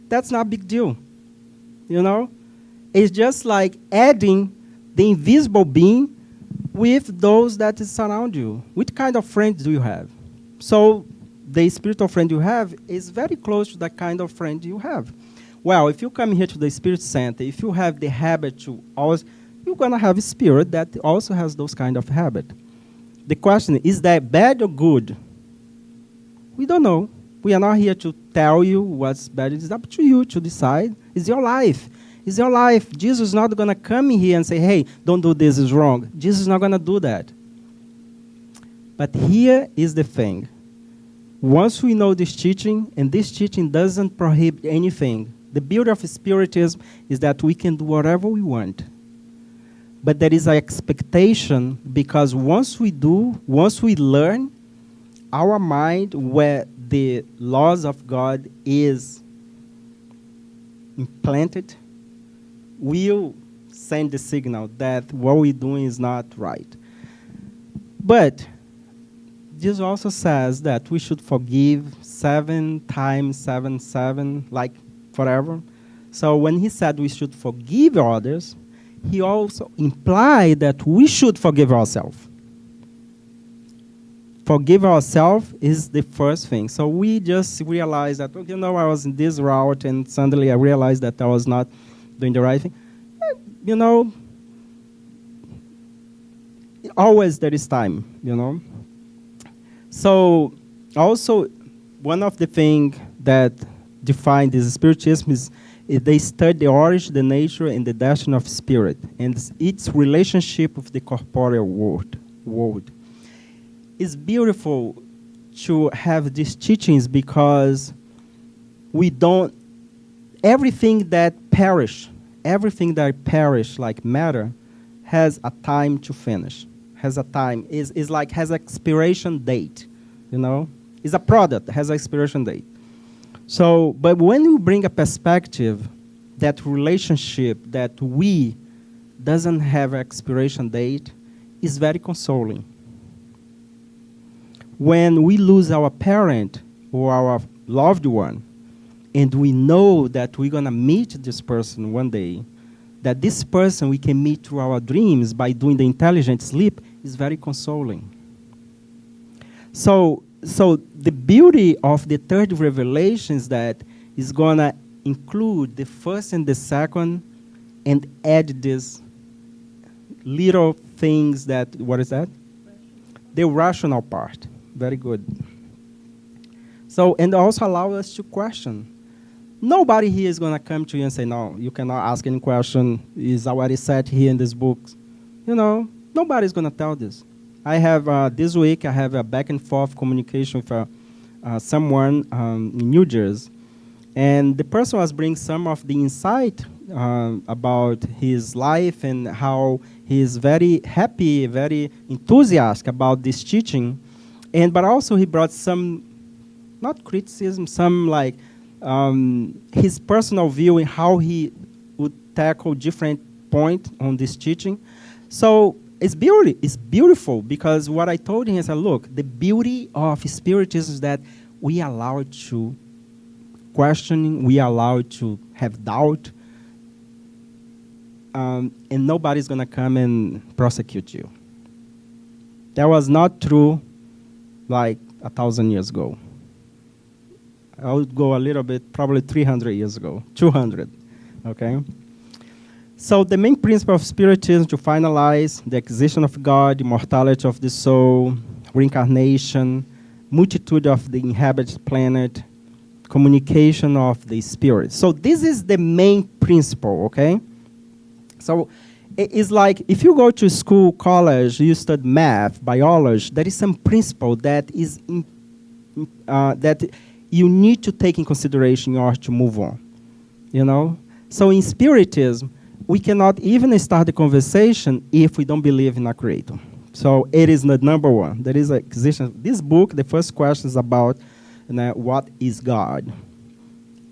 That's not a big deal. It's just like adding the invisible being with those that surround you. What kind of friends do you have? So the spiritual friend you have is very close to the kind of friend you have. Well, if you come here to the Spirit Center, if you have the habit to always, you're going to have a spirit that also has those kind of habit. The question is that bad or good? We don't know. We are not here to tell you what's bad. It's up to you to decide. It's your life. It's your life. Jesus is not going to come in here and say, hey, don't do this, it's wrong. Jesus is not going to do that. But here is the thing. Once we know this teaching, and this teaching doesn't prohibit anything, the beauty of Spiritism is that we can do whatever we want. But there is an expectation, because once we learn, our mind, where the laws of God is implanted, will send the signal that what we're doing is not right. But Jesus also says that we should forgive 7 times 7, like forever. So when he said we should forgive others, he also implied that we should forgive ourselves. Forgive ourselves is the first thing. So we just realized that, I was in this route, and suddenly I realized that I was not doing the right thing. Always there is time, So also, one of the things that define this spiritism is they study the origin, the nature, and the destiny of spirit, and its relationship with the corporeal world. It's beautiful to have these teachings because everything that perish like matter has a time to finish, has a time, is like has expiration date, It's a product, has an expiration date. So, but when you bring a perspective, that relationship that we doesn't have an expiration date is very consoling. When we lose our parent or our loved one, and we know that we're going to meet this person one day, that this person we can meet through our dreams by doing the intelligent sleep, is very consoling. So the beauty of the third revelation is that it's going to include the first and the second and add these little things that, what is that? The rational part. Very good. So, and also allow us to question. Nobody here is going to come to you and say, no, you cannot ask any question. It's already set here in this book. Nobody's going to tell this. I have, this week, I have a back and forth communication with someone in New Jersey. And the person was bringing some of the insight about his life and how he is very happy, very enthusiastic about this teaching. But also he brought some, not criticism, some like his personal view in how he would tackle different points on this teaching. So it's beautiful because what I told him is, look, the beauty of Spiritism is that we are allowed to question, we are allowed to have doubt, and nobody's going to come and prosecute you. That was not true like 1,000 years ago. I would go a little bit, probably 300 years ago, 200, okay? So the main principle of Spiritism to finalize the existence of God, immortality of the soul, reincarnation, multitude of the inhabited planet, communication of the spirit. So this is the main principle, okay? So it's like if you go to school, college, you study math, biology, there is some principle that is that you need to take in consideration in order to move on, So in Spiritism, we cannot even start the conversation if we don't believe in a creator. So it is the number one. There is existence. This book, the first question is about what is God?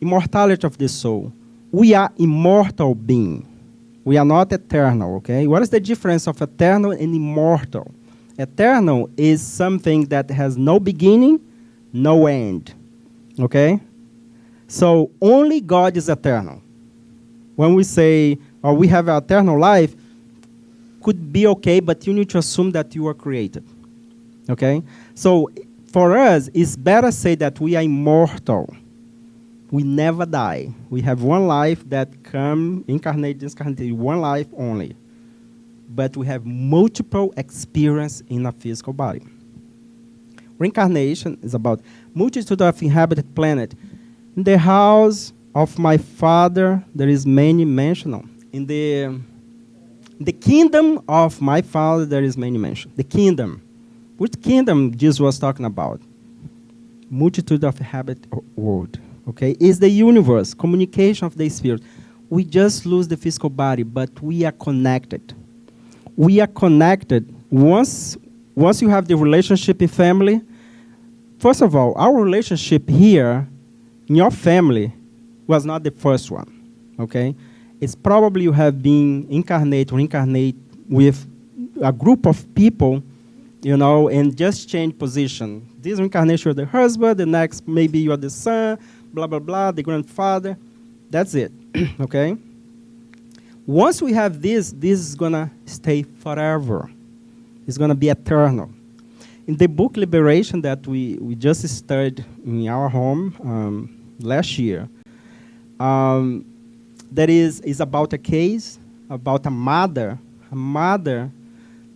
Immortality of the soul. We are immortal being. We are not eternal, okay? What is the difference of eternal and immortal? Eternal is something that has no beginning, no end, okay? So only God is eternal. When we say, we have an eternal life, could be okay, but you need to assume that you are created, okay? So for us, it's better say that we are immortal. We never die. We have one life that come, incarnate, discarnate, one life only. But we have multiple experience in a physical body. Reincarnation is about multitude of inhabited planet. In the house of my father, there is many mansions. In the kingdom of my father, there is many mansions. The kingdom. Which kingdom Jesus was talking about? Multitude of inhabited world. Okay, is the universe, communication of the spirit. We just lose the physical body, but we are connected. We are connected. Once you have the relationship in family, first of all, our relationship here in your family was not the first one. Okay, it's probably you have been incarnate or reincarnate with a group of people, and just change position. This incarnation you're the husband, the next maybe you are the son, blah, blah, blah, the grandfather. That's it. Okay? Once we have this is going to stay forever. It's going to be eternal. In the book Liberation that we just studied in our home last year, that is about a case about a mother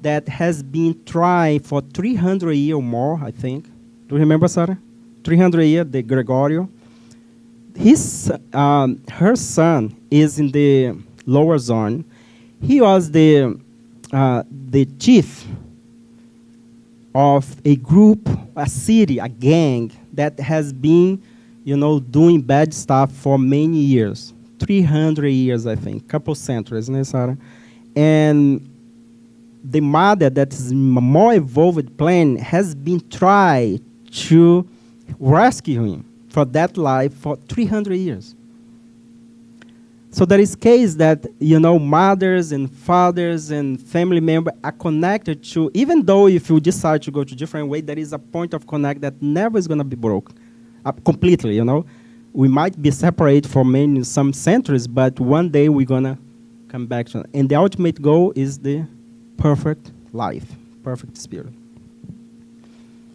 that has been trying for 300 years or more, I think. Do you remember, Sarah? 300 years, the Gregorio. Her son is in the lower zone. He was the chief of a group, a city, a gang that has been, doing bad stuff for many years. 300 years, I think, couple centuries, isn't it, Sarah? And the mother that is a more evolved plan has been trying to rescue him for that life for 300 years. So there is case that, mothers and fathers and family members are connected to, even though if you decide to go to a different way, there is a point of connect that never is going to be broken completely, We might be separate for some centuries, but one day we're going to come back to it. And the ultimate goal is the perfect life, perfect spirit.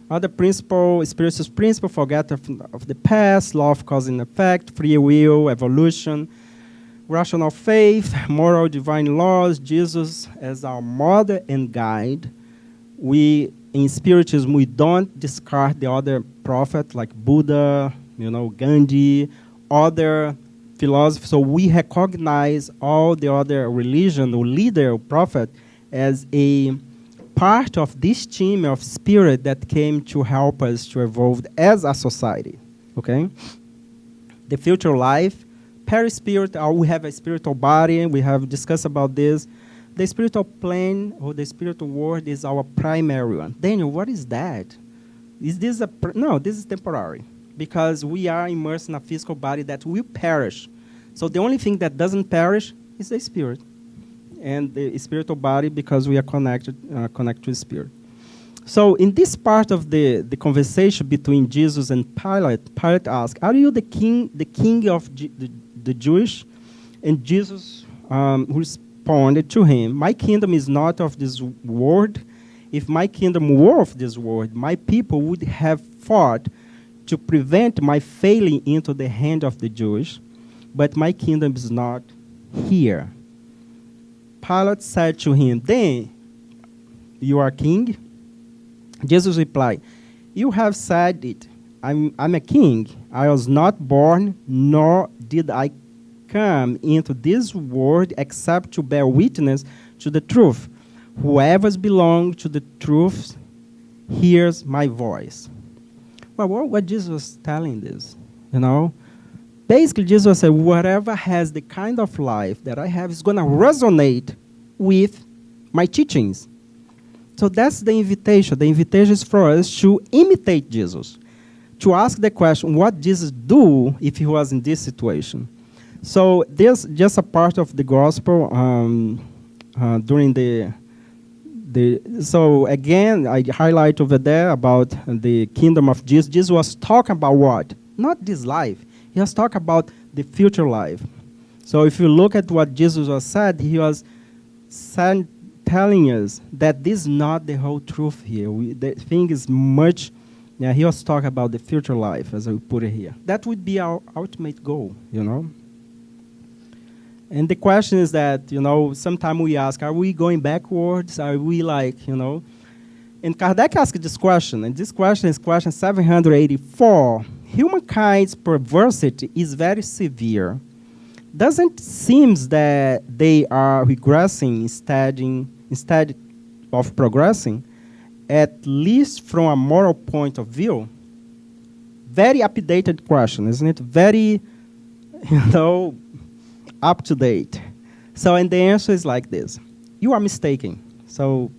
Other principle, Spiritist principle, forget of the past, law of cause and effect, free will, evolution, rational faith, moral divine laws, Jesus as our mother and guide. In Spiritism, we don't discard the other prophets like Buddha, Gandhi, other philosophers. So we recognize all the other religion or leader or prophet as a part of this team of spirit that came to help us to evolve as a society. Okay? The future life, perispirit, we have a spiritual body, we have discussed about this. The spiritual plane or the spiritual world is our primary one. Daniel, what is that? Is this no, this is temporary. Because we are immersed in a physical body that will perish. So the only thing that doesn't perish is the spirit. And the spiritual body, because we are connected to the spirit. So in this part of the conversation between Jesus and Pilate asked, are you the king of the Jewish? And Jesus responded to him, my kingdom is not of this world. If my kingdom were of this world, my people would have fought to prevent my falling into the hand of the Jews, but my kingdom is not here. Pilate said to him, then you are king? Jesus replied, you have said it. I'm a king. I was not born, nor did I come into this world except to bear witness to the truth. Whoever belongs to the truth hears my voice. Well, what Jesus was telling this, Basically, Jesus said, whatever has the kind of life that I have is going to resonate with my teachings. So that's the invitation. The invitation is for us to imitate Jesus, to ask the question, what Jesus do if he was in this situation? So there's just a part of the gospel during so again, I highlight over there about the kingdom of Jesus. Jesus was talking about what? Not this life. He was talking about the future life. So if you look at what Jesus was said, he was telling us that this is not the whole truth here. The thing is much, he was talking about the future life, as I put it here. That would be our ultimate goal, And the question is that, sometimes we ask, are we going backwards? Are we And Kardec asked this question, and this question is question 784. Humankind's perversity is very severe. Doesn't it seem that they are regressing instead of progressing, at least from a moral point of view? Very updated question, isn't it? Very, up to date. So, and the answer is like this. You are mistaken. So,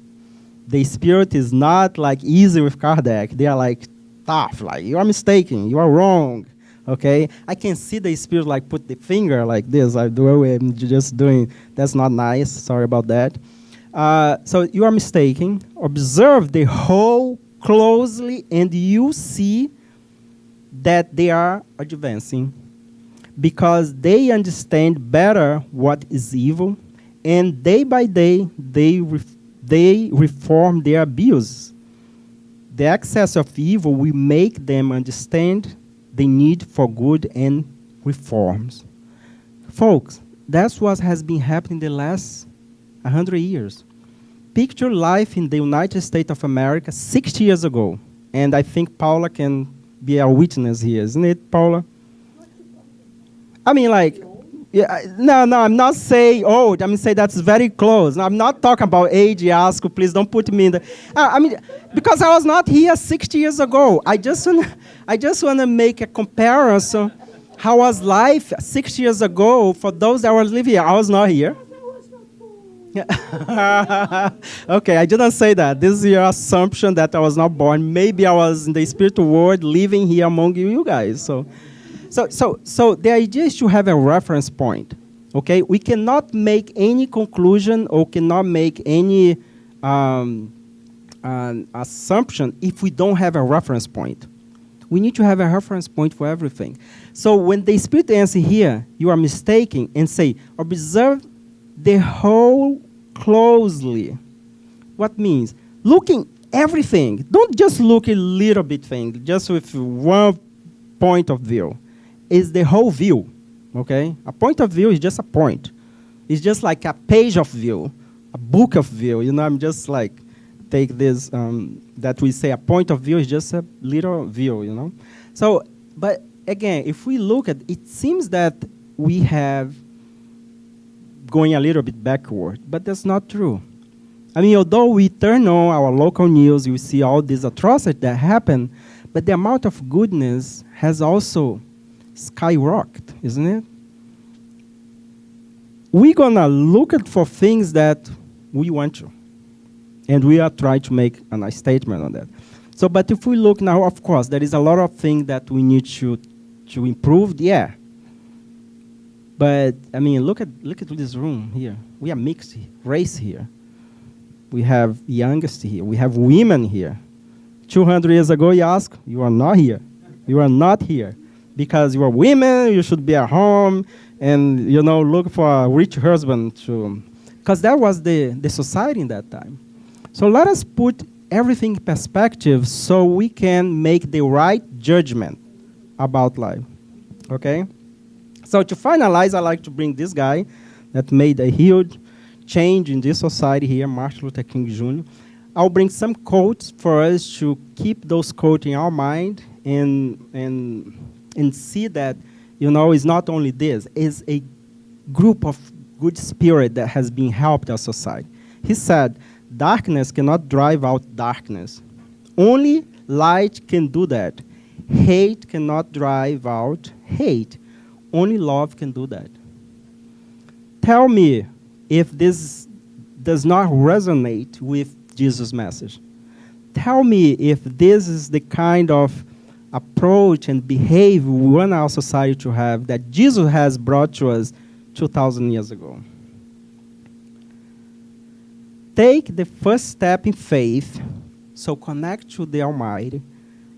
the spirit is not like easy with Kardec. They are like tough, like you are mistaken, you are wrong. Okay? I can see the spirit like put the finger like this. I'm just doing, that's not nice. Sorry about that. So, you are mistaken. Observe the whole closely and you see that they are advancing. because they understand better what is evil, and day by day they reform their abuse. The excess of evil will make them understand the need for good and reforms. Folks, that's what has been happening the last 100 years. Picture life in the United States of America 60 years ago. And I think Paula can be a witness here, isn't it, Paula? I mean, like, yeah, no, I'm not saying old. I'm saying that's very close. I'm not talking about age, Yasko. Please don't put me in the... I mean, because I was not here 60 years ago. I just want to make a comparison. How was life 6 years ago for those that were living here? I was not here. Okay, I didn't say that. This is your assumption that I was not born. Maybe I was in the spiritual world living here among you guys. So the idea is to have a reference point. Okay, we cannot make any conclusion or cannot make any assumption if we don't have a reference point. We need to have a reference point for everything. So when the Spirit answer here, you are mistaken, and say, observe the whole closely. What means? Looking everything. Don't just look a little bit thing, just with one point of view. It's the whole view, okay? A point of view is just a point. It's just like a page of view, a book of view. You know, I'm just like, take this, that we say a point of view is just a little view, you know? So, but again, if we look at, it seems that we have going a little bit backward, but that's not true. I mean, although we turn on our local news, we see all these atrocities that happen, but the amount of goodness has also skyrocketed, isn't it? We're gonna look at for things that we want to, and we are trying to make a statement on that. So, but if we look now, of course, there is a lot of things that we need to improve, yeah. But I mean, look at this room here. We are mixed race here. We have youngest here. We have women here. 200 years ago, you ask, you are not here. You are not here because you are women. You should be at home and look for a rich husband to, because that was the society in that time. So let us put everything in perspective so we can make the right judgment about life. Okay. So to finalize, I like to bring this guy that made a huge change in this society here, Martin Luther King Jr. I'll bring some quotes for us to keep those quotes in our mind and see that, it's not only this, it's a group of good spirit that has been helped our society. He said, darkness cannot drive out darkness. Only light can do that. Hate cannot drive out hate. Only love can do that. Tell me if this does not resonate with Jesus' message. Tell me if this is the kind of approach and behavior we want our society to have that Jesus has brought to us 2,000 years ago. Take the first step in faith, so connect to the Almighty.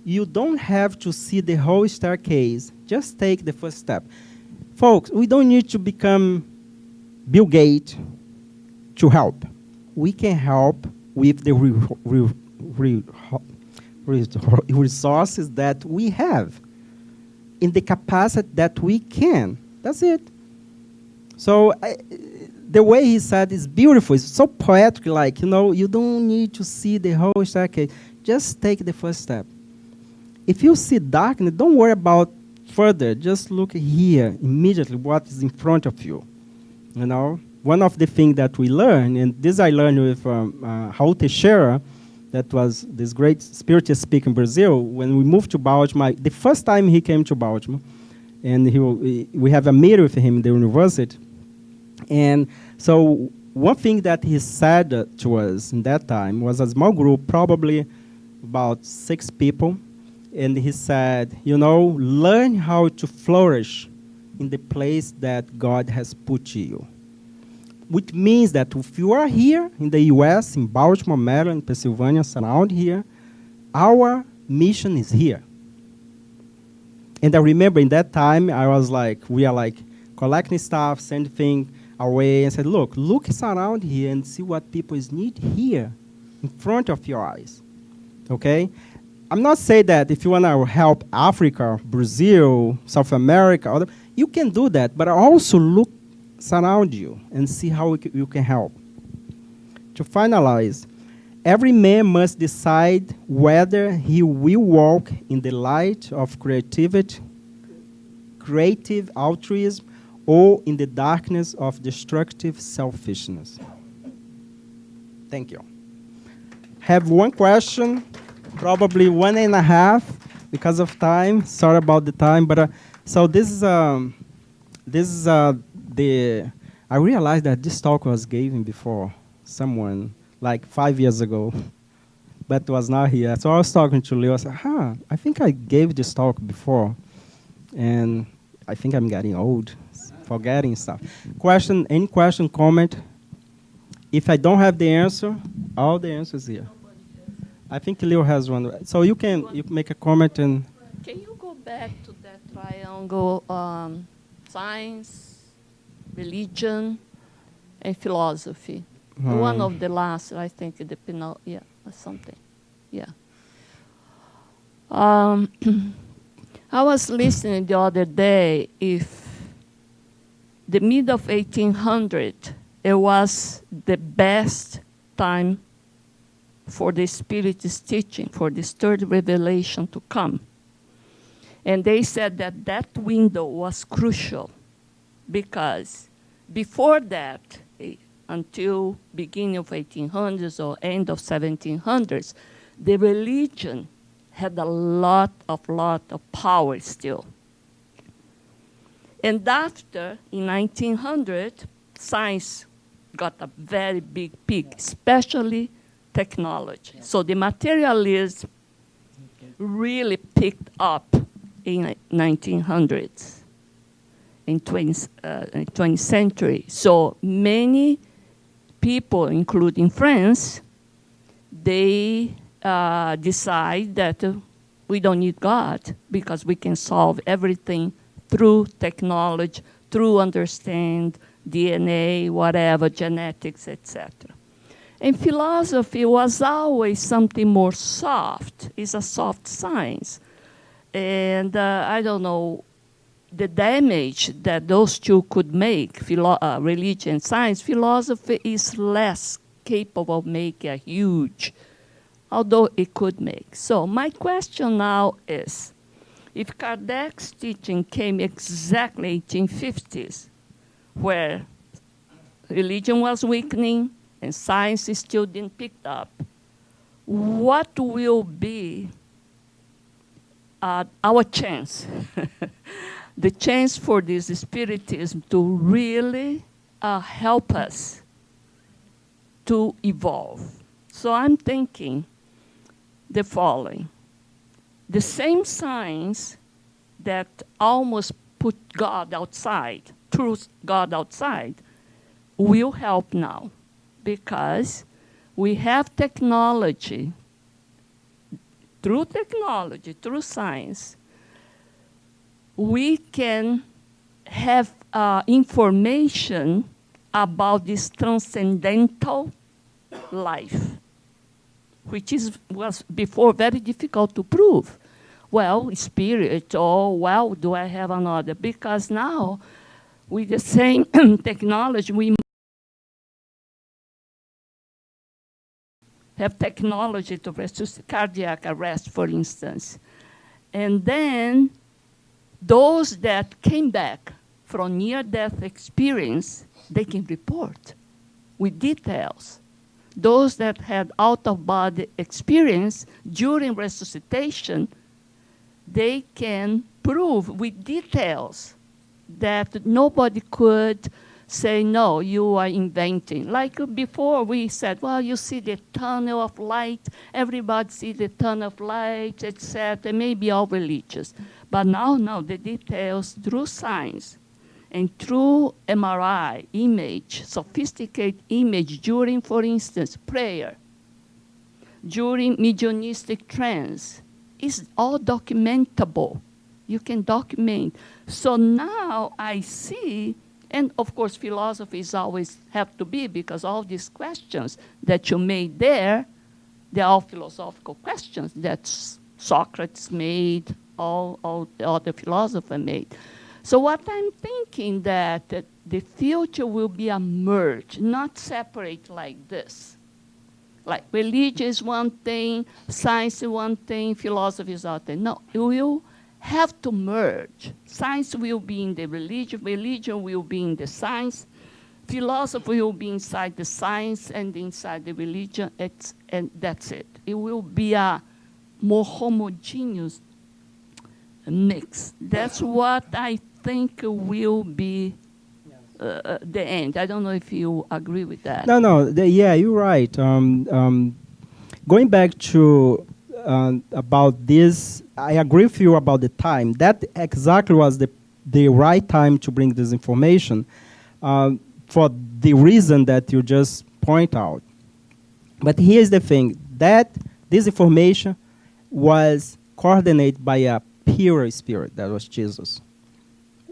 You don't have to see the whole staircase. Just take the first step. Folks, we don't need to become Bill Gates to help. We can help with the resources that we have in the capacity that we can. That's it. So the way he said is beautiful. It's so poetic, like, you don't need to see the whole staircase. Just take the first step. If you see darkness, don't worry about further. Just look here immediately what is in front of you. One of the things that we learn, and this I learned with Raul Teixeira, that was this great spiritist speaker in Brazil. When we moved to Baltimore, the first time he came to Baltimore, and we have a meeting with him in the university. And so one thing that he said to us in that time was a small group, probably about 6 people. And he said, learn how to flourish in the place that God has put you. Which means that if you are here in the U.S., in Baltimore, Maryland, Pennsylvania, surround here, our mission is here. And I remember in that time, I was like, we are like collecting stuff, sending things away, and said, look around here and see what people need here in front of your eyes, okay? I'm not saying that if you want to help Africa, Brazil, South America, you can do that, but also look around you and see how you can help. To finalize, every man must decide whether he will walk in the light of creative altruism, or in the darkness of destructive selfishness. Thank you. Have one question, probably 1.5 because of time. Sorry about the time, but so this is the. I realized that this talk was given before someone like 5 years ago, but was not here. So I was talking to Leo. I said, I think I gave this talk before, and I think I'm getting old, forgetting stuff. Question? Any question, comment? If I don't have the answer, all the answers here. I think Leo has one. So you can make a comment and. Can you go back to that triangle? Science, religion, and philosophy. One of the last, I think, the penal, yeah, or something, yeah. I was listening the other day. If the mid of 1800, it was the best time for the Spiritist teaching, for this third revelation to come. And they said that that window was crucial because before that, until beginning of 1800s or end of 1700s, the religion had a lot of power still. And after, in 1900, science got a very big peak, especially technology. So the materialism really picked up in 1900s, in 20th century. So many people, including France, they decide that we don't need God because we can solve everything through technology, through understand DNA, whatever, genetics, etc. And philosophy was always something more soft. It's a soft science. And I don't know the damage that those two could make, religion and science. Philosophy is less capable of making a huge, although it could make. So my question now is, if Kardec's teaching came exactly 1850s, where religion was weakening and science still didn't pick up, what will be our chance, the chance for this Spiritism to really help us to evolve? So I'm thinking the following. The same science that almost put God outside, truth God outside, will help now because we have technology. Through technology, through science, we can have information about this transcendental life, which was before very difficult to prove. Well, spirit, or well, do I have another? Because now, with the same technology, we have technology to resuscitate cardiac arrest, for instance. And then those that came back from near-death experience, they can report with details. Those that had out-of-body experience during resuscitation, they can prove with details that nobody could say, no, you are inventing. Like before we said, well, you see the tunnel of light, everybody see the tunnel of light, etc. Maybe all religious. But now, no, the details through science and through MRI, image, sophisticated image during, for instance, prayer, during mediumistic trance, is all documentable. You can document. So now I see, and of course philosophies always have to be, because all these questions that you made there, they're all philosophical questions that Socrates made, all the other philosophers made. So what I'm thinking that the future will be a merge, not separate like this. Like religion is one thing, science is one thing, philosophy is other thing. No, it will have to merge. Science will be in the religion will be in the science, philosophy will be inside the science and inside the religion, and that's it. It will be a more homogeneous mix. That's what I think will be the end. I don't know if you agree with that. No, yeah, you're right. Going back to about this, I agree with you about the time. That exactly was the right time to bring this information for the reason that you just point out. But here's the thing, that this information was coordinated by a pure spirit, that was Jesus.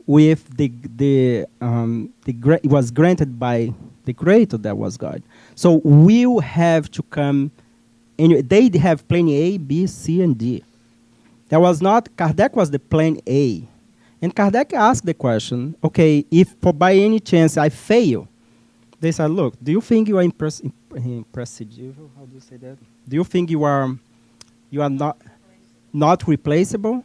With it was granted by the Creator, that was God. So we'll have to come, and they have plan A, B, C, and D. That was not, Kardec was the plan A. And Kardec asked the question, okay, if for by any chance I fail, they said, look, do you think you are impressible? How do you say that? Do you think you are not replaceable?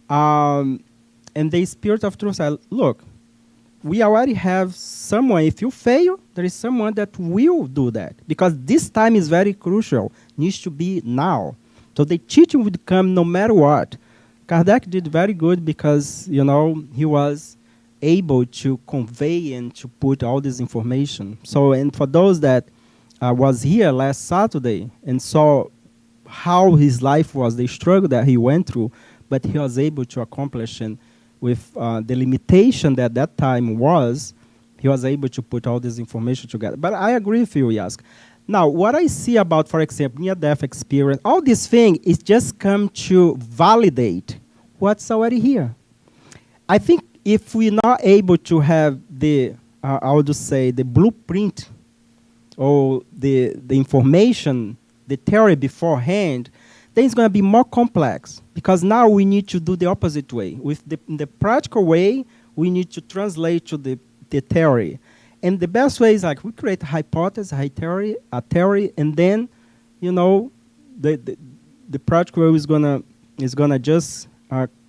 And the Spirit of Truth said, look, we already have someone. If you fail, there is someone that will do that. Because this time is very crucial. Needs to be now. So the teaching would come no matter what. Kardec did very good because, he was able to convey and to put all this information. So, and for those that was here last Saturday and saw how his life was, the struggle that he went through, but he was able to accomplish, and with the limitation that time was, he was able to put all this information together. But I agree with you, Yask. Now, what I see about, for example, near-death experience, all this thing is just come to validate what's already here. I think if we're not able to have the, I would say, the blueprint or the information, the theory beforehand, then it's going to be more complex, because now we need to do the opposite way. With the practical way, we need to translate to the theory. And the best way is like we create a hypothesis, a theory, and then, the practical way is gonna just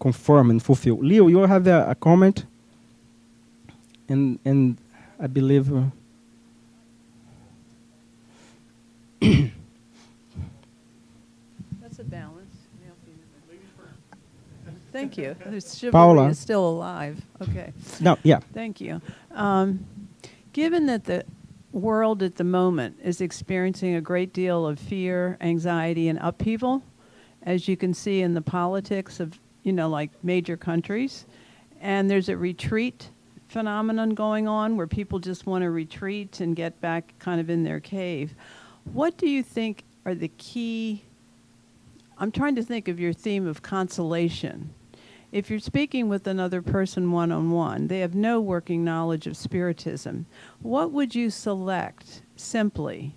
confirm and fulfill. Leo, you have a comment? And I believe. That's a balance. Thank you. Chivalry Paula. is still alive. Okay. No, yeah. Thank you. Given that the world at the moment is experiencing a great deal of fear, anxiety, and upheaval, as you can see in the politics of, like major countries, and there's a retreat phenomenon going on where people just want to retreat and get back kind of in their cave. What do you think are the key? I'm trying to think of your theme of consolation. If you're speaking with another person one-on-one, they have no working knowledge of Spiritism, what would you select simply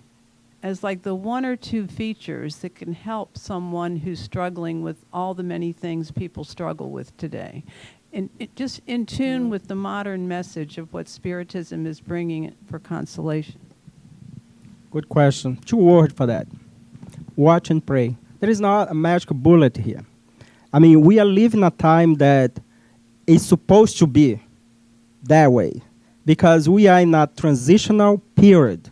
as like the one or two features that can help someone who's struggling with all the many things people struggle with today? And just in tune with the modern message of what Spiritism is bringing for consolation. Good question. 2 words for that. Watch and pray. There is not a magical bullet here. I mean, we are living a time that is supposed to be that way, because we are in a transitional period.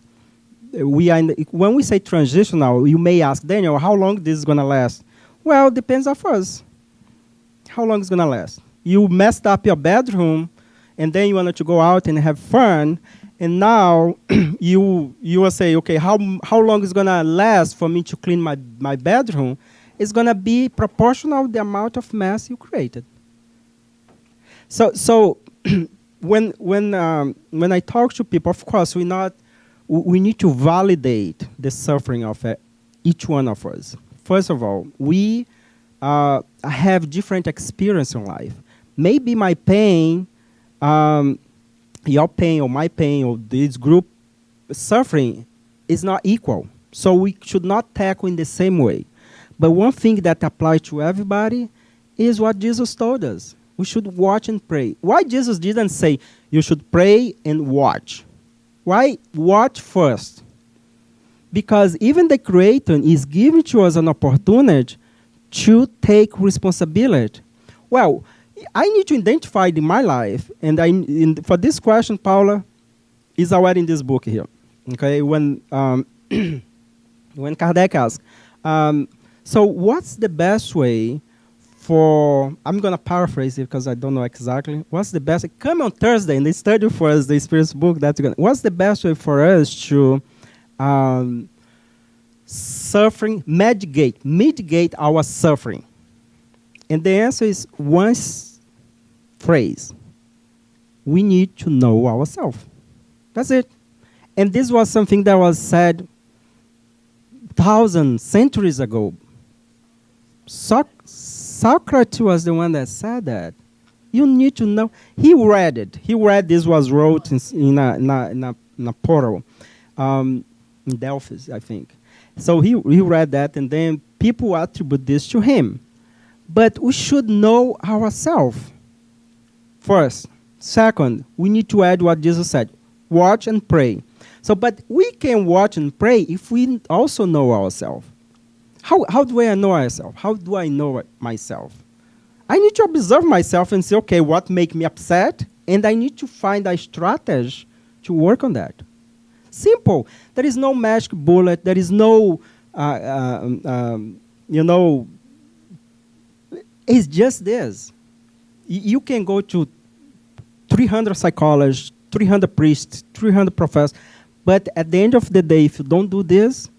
When we say transitional, you may ask, Daniel, how long this is going to last? Well, it depends on us. How long is going to last? You messed up your bedroom, and then you wanted to go out and have fun, and now you will say, okay, how long is going to last for me to clean my bedroom? It's going to be proportional to the amount of mess you created. So when I talk to people, of course, we need to validate the suffering of each one of us. First of all, we have different experience in life. Maybe my pain, your pain or my pain or this group suffering is not equal. So we should not tackle in the same way. But one thing that applies to everybody is what Jesus told us. We should watch and pray. Why Jesus didn't say you should pray and watch? Why watch first? Because even the Creator is giving to us an opportunity to take responsibility. Well, I need to identify in my life, and for this question, Paula is already in this book here. Okay, when when Kardec asked, so what's the best way for? I'm gonna paraphrase it because I don't know exactly. What's the best? Come on Thursday and they study for us the Spiritist book. What's the best way for us to suffering mitigate our suffering? And the answer is one phrase. We need to know ourselves. That's it. And this was something that was said thousands, centuries ago. Socrates was the one that said that. You need to know. He read it. He read this was wrote in a portal in Delphi, I think. So he read that, and then people attribute this to him. But we should know ourselves first. Second, we need to add what Jesus said. Watch and pray. So, but we can watch and pray if we also know ourselves. How do I know myself? How do I know myself? I need to observe myself and say, okay, what makes me upset? And I need to find a strategy to work on that. Simple. There is no magic bullet. There is no, it's just this. You can go to 300 psychologists, 300 priests, 300 professors, but at the end of the day, if you don't do this,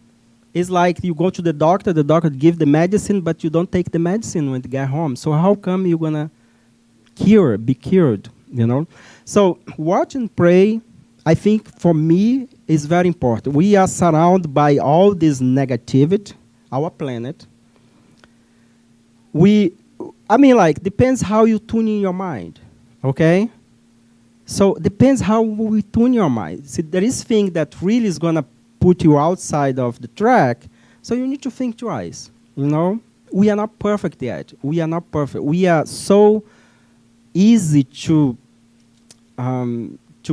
it's like you go to the doctor give the medicine, but you don't take the medicine when you get home. So how come you're going to be cured, So watch and pray, I think think for me is very important. We are surrounded by all this negativity, our planet. Depends how you tune in your mind, okay? So depends how we tune your mind. See, there is thing that really is going to put you outside of the track, so you need to think twice, We are not perfect yet. We are not perfect. We are so easy to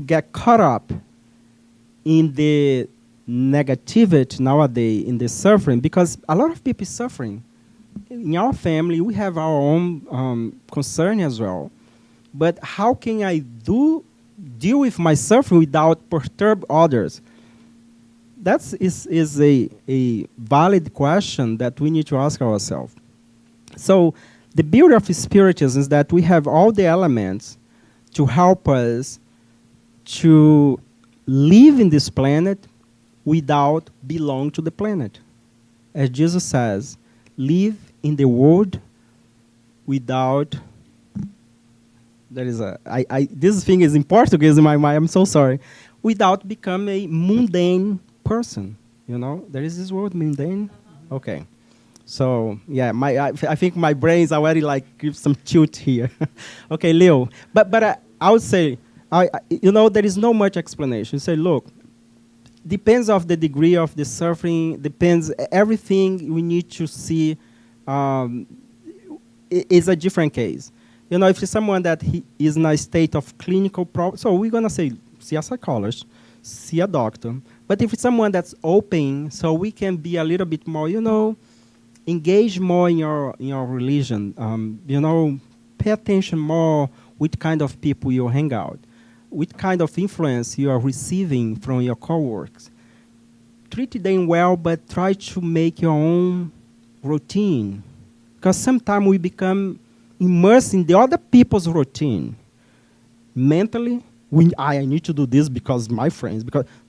get caught up in the negativity nowadays, in the suffering, because a lot of people are suffering. In our family, we have our own concern as well. But how can I deal with my suffering without perturb others? That is a valid question that we need to ask ourselves. So the beauty of Spiritism is that we have all the elements to help us to live in this planet without belong to the planet. As Jesus says, live in the world without... this thing is in Portuguese in my mind, I'm so sorry. Without become a mundane person, There is this word, mundane? Okay. So, yeah, I think my brain's already give some tilt here. Okay, Leo. But I would say, there is no much explanation. You say, look, depends of the degree of the suffering, depends, everything we need to see is a different case. If it's someone that he is in a state of clinical problem, so we're going to say, see a psychologist, see a doctor. But if it's someone that's open, so we can be a little bit more, engage more in your religion, pay attention more with kind of people you hang out, what kind of influence you are receiving from your coworkers. Treat them well, but try to make your own routine. Because sometimes we become immersed in the other people's routine. Mentally, I need to do this because my friends,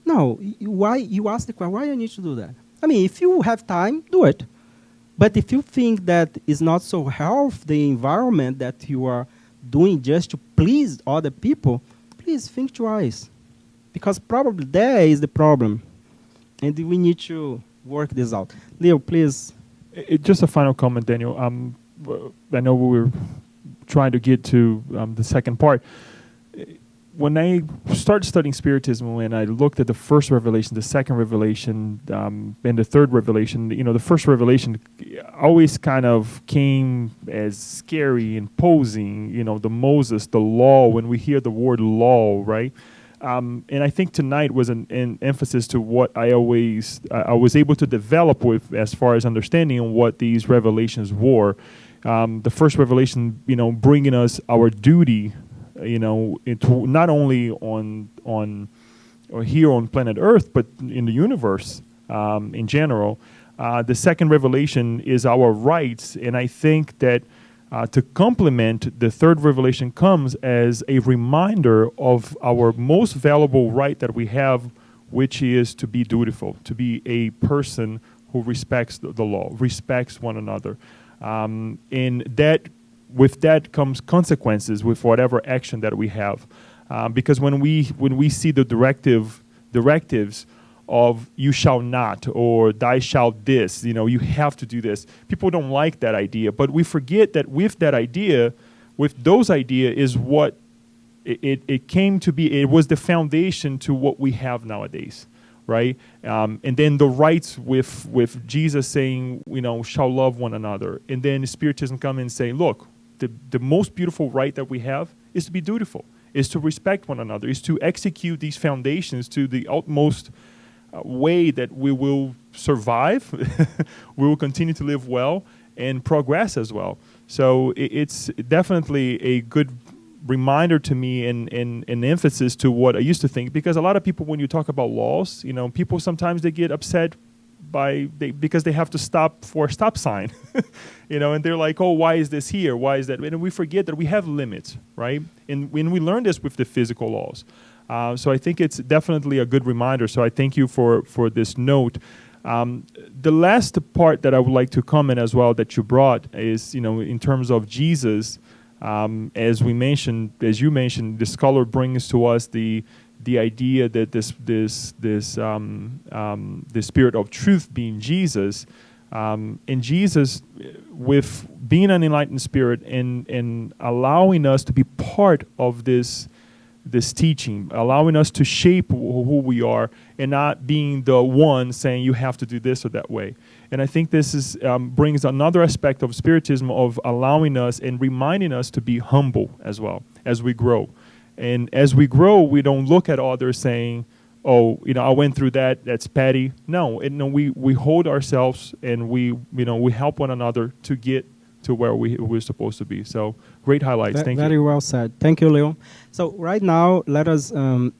no, why you ask the question, why I need to do that? If you have time, do it. But if you think that is not so healthy, the environment that you are doing just to please other people, please think twice. Because probably there is the problem. And we need to work this out. Leo, please. Just a final comment, Daniel. I know we were trying to get to the second part. When I started studying Spiritism, when I looked at the first revelation, the second revelation, and the third revelation, the first revelation always kind of came as scary, imposing, the Moses, the law, when we hear the word law, right? And I think tonight was an emphasis to what I was able to develop with as far as understanding what these revelations were. The first revelation, bringing us our duty, into not only on or here on planet Earth, but in the universe in general. The second revelation is our rights, and I think that to complement, the third revelation comes as a reminder of our most valuable right that we have, which is to be dutiful, to be a person who respects the law, respects one another. And that, with that comes consequences with whatever action that we have. Because when we see the directives of you shall not or thou shalt this, you have to do this. People don't like that idea, but we forget that with those ideas is what it came to be. It was the foundation to what we have nowadays, right? And then the rights with Jesus saying, shall love one another. And then Spiritism come and say, look, the most beautiful right that we have is to be dutiful, is to respect one another, is to execute these foundations to the utmost way that we will survive, we will continue to live well and progress as well. So it's definitely a good reminder to me and an emphasis to what I used to think, because a lot of people, when you talk about laws, people sometimes they get upset because they have to stop for a stop sign, and they're like, oh, why is this here? Why is that? And we forget that we have limits, right? And when we learn this with the physical laws. So I think it's definitely a good reminder. So I thank you for this note. The last part that I would like to comment as well that you brought is, in terms of Jesus, as you mentioned, the scholar brings to us the idea that the spirit of truth being Jesus, and Jesus, with being an enlightened spirit and allowing us to be part of this teaching, allowing us to shape who we are, and not being the one saying you have to do this or that way. And I think this is brings another aspect of Spiritism of allowing us and reminding us to be humble as well as we grow. And as we grow, we don't look at others saying, oh, I went through that, that's petty. No, we hold ourselves and we help one another to get to where we're supposed to be. So great highlights. Thank you. Very well said. Thank you, Leo. So right now, let us, we're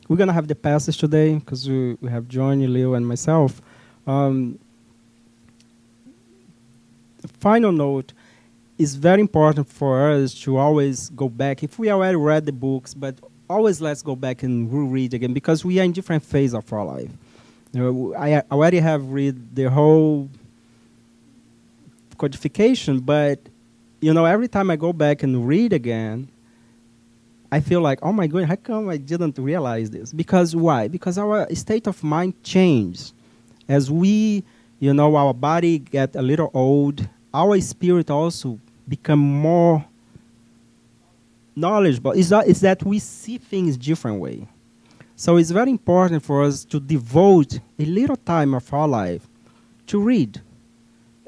going to have the passage today because we have Johnny, Leo, and myself. The final note is very important for us to always go back. If we already read the books, but always let's go back and reread again, because we are in different phase of our life. I already have read the whole codification, but every time I go back and read again, I feel like, oh my God, how come I didn't realize this? Because why? Because our state of mind changed. As we, our body get a little old, our spirit also become more knowledgeable. It's that we see things different way. So it's very important for us to devote a little time of our life to read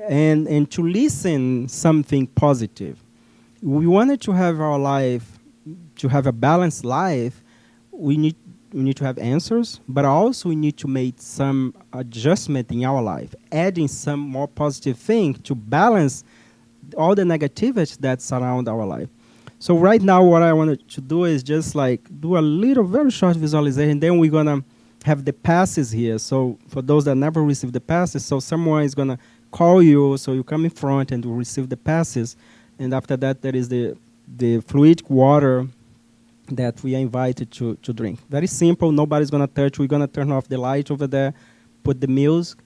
and to listen something positive. We wanted to have our life, to have a balanced life, we need to have answers, but also we need to make some adjustment in our life, adding some more positive thing to balance all the negativity that surround our life. So right now what I wanted to do is just do a little very short visualization, then we're going to have the passes here. So for those that never received the passes, so someone is going to call you, so you come in front and you receive the passes, and after that there is the fluidic water that we are invited to drink. Very simple, nobody's going to touch. We're going to turn off the light over there, put the music,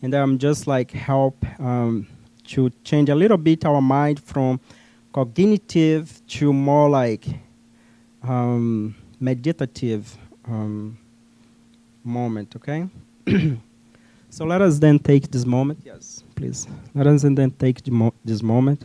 and I'm just help to change a little bit our mind from cognitive to more meditative moment, okay? So let us then take this moment. Yes, please. Let us then take this moment.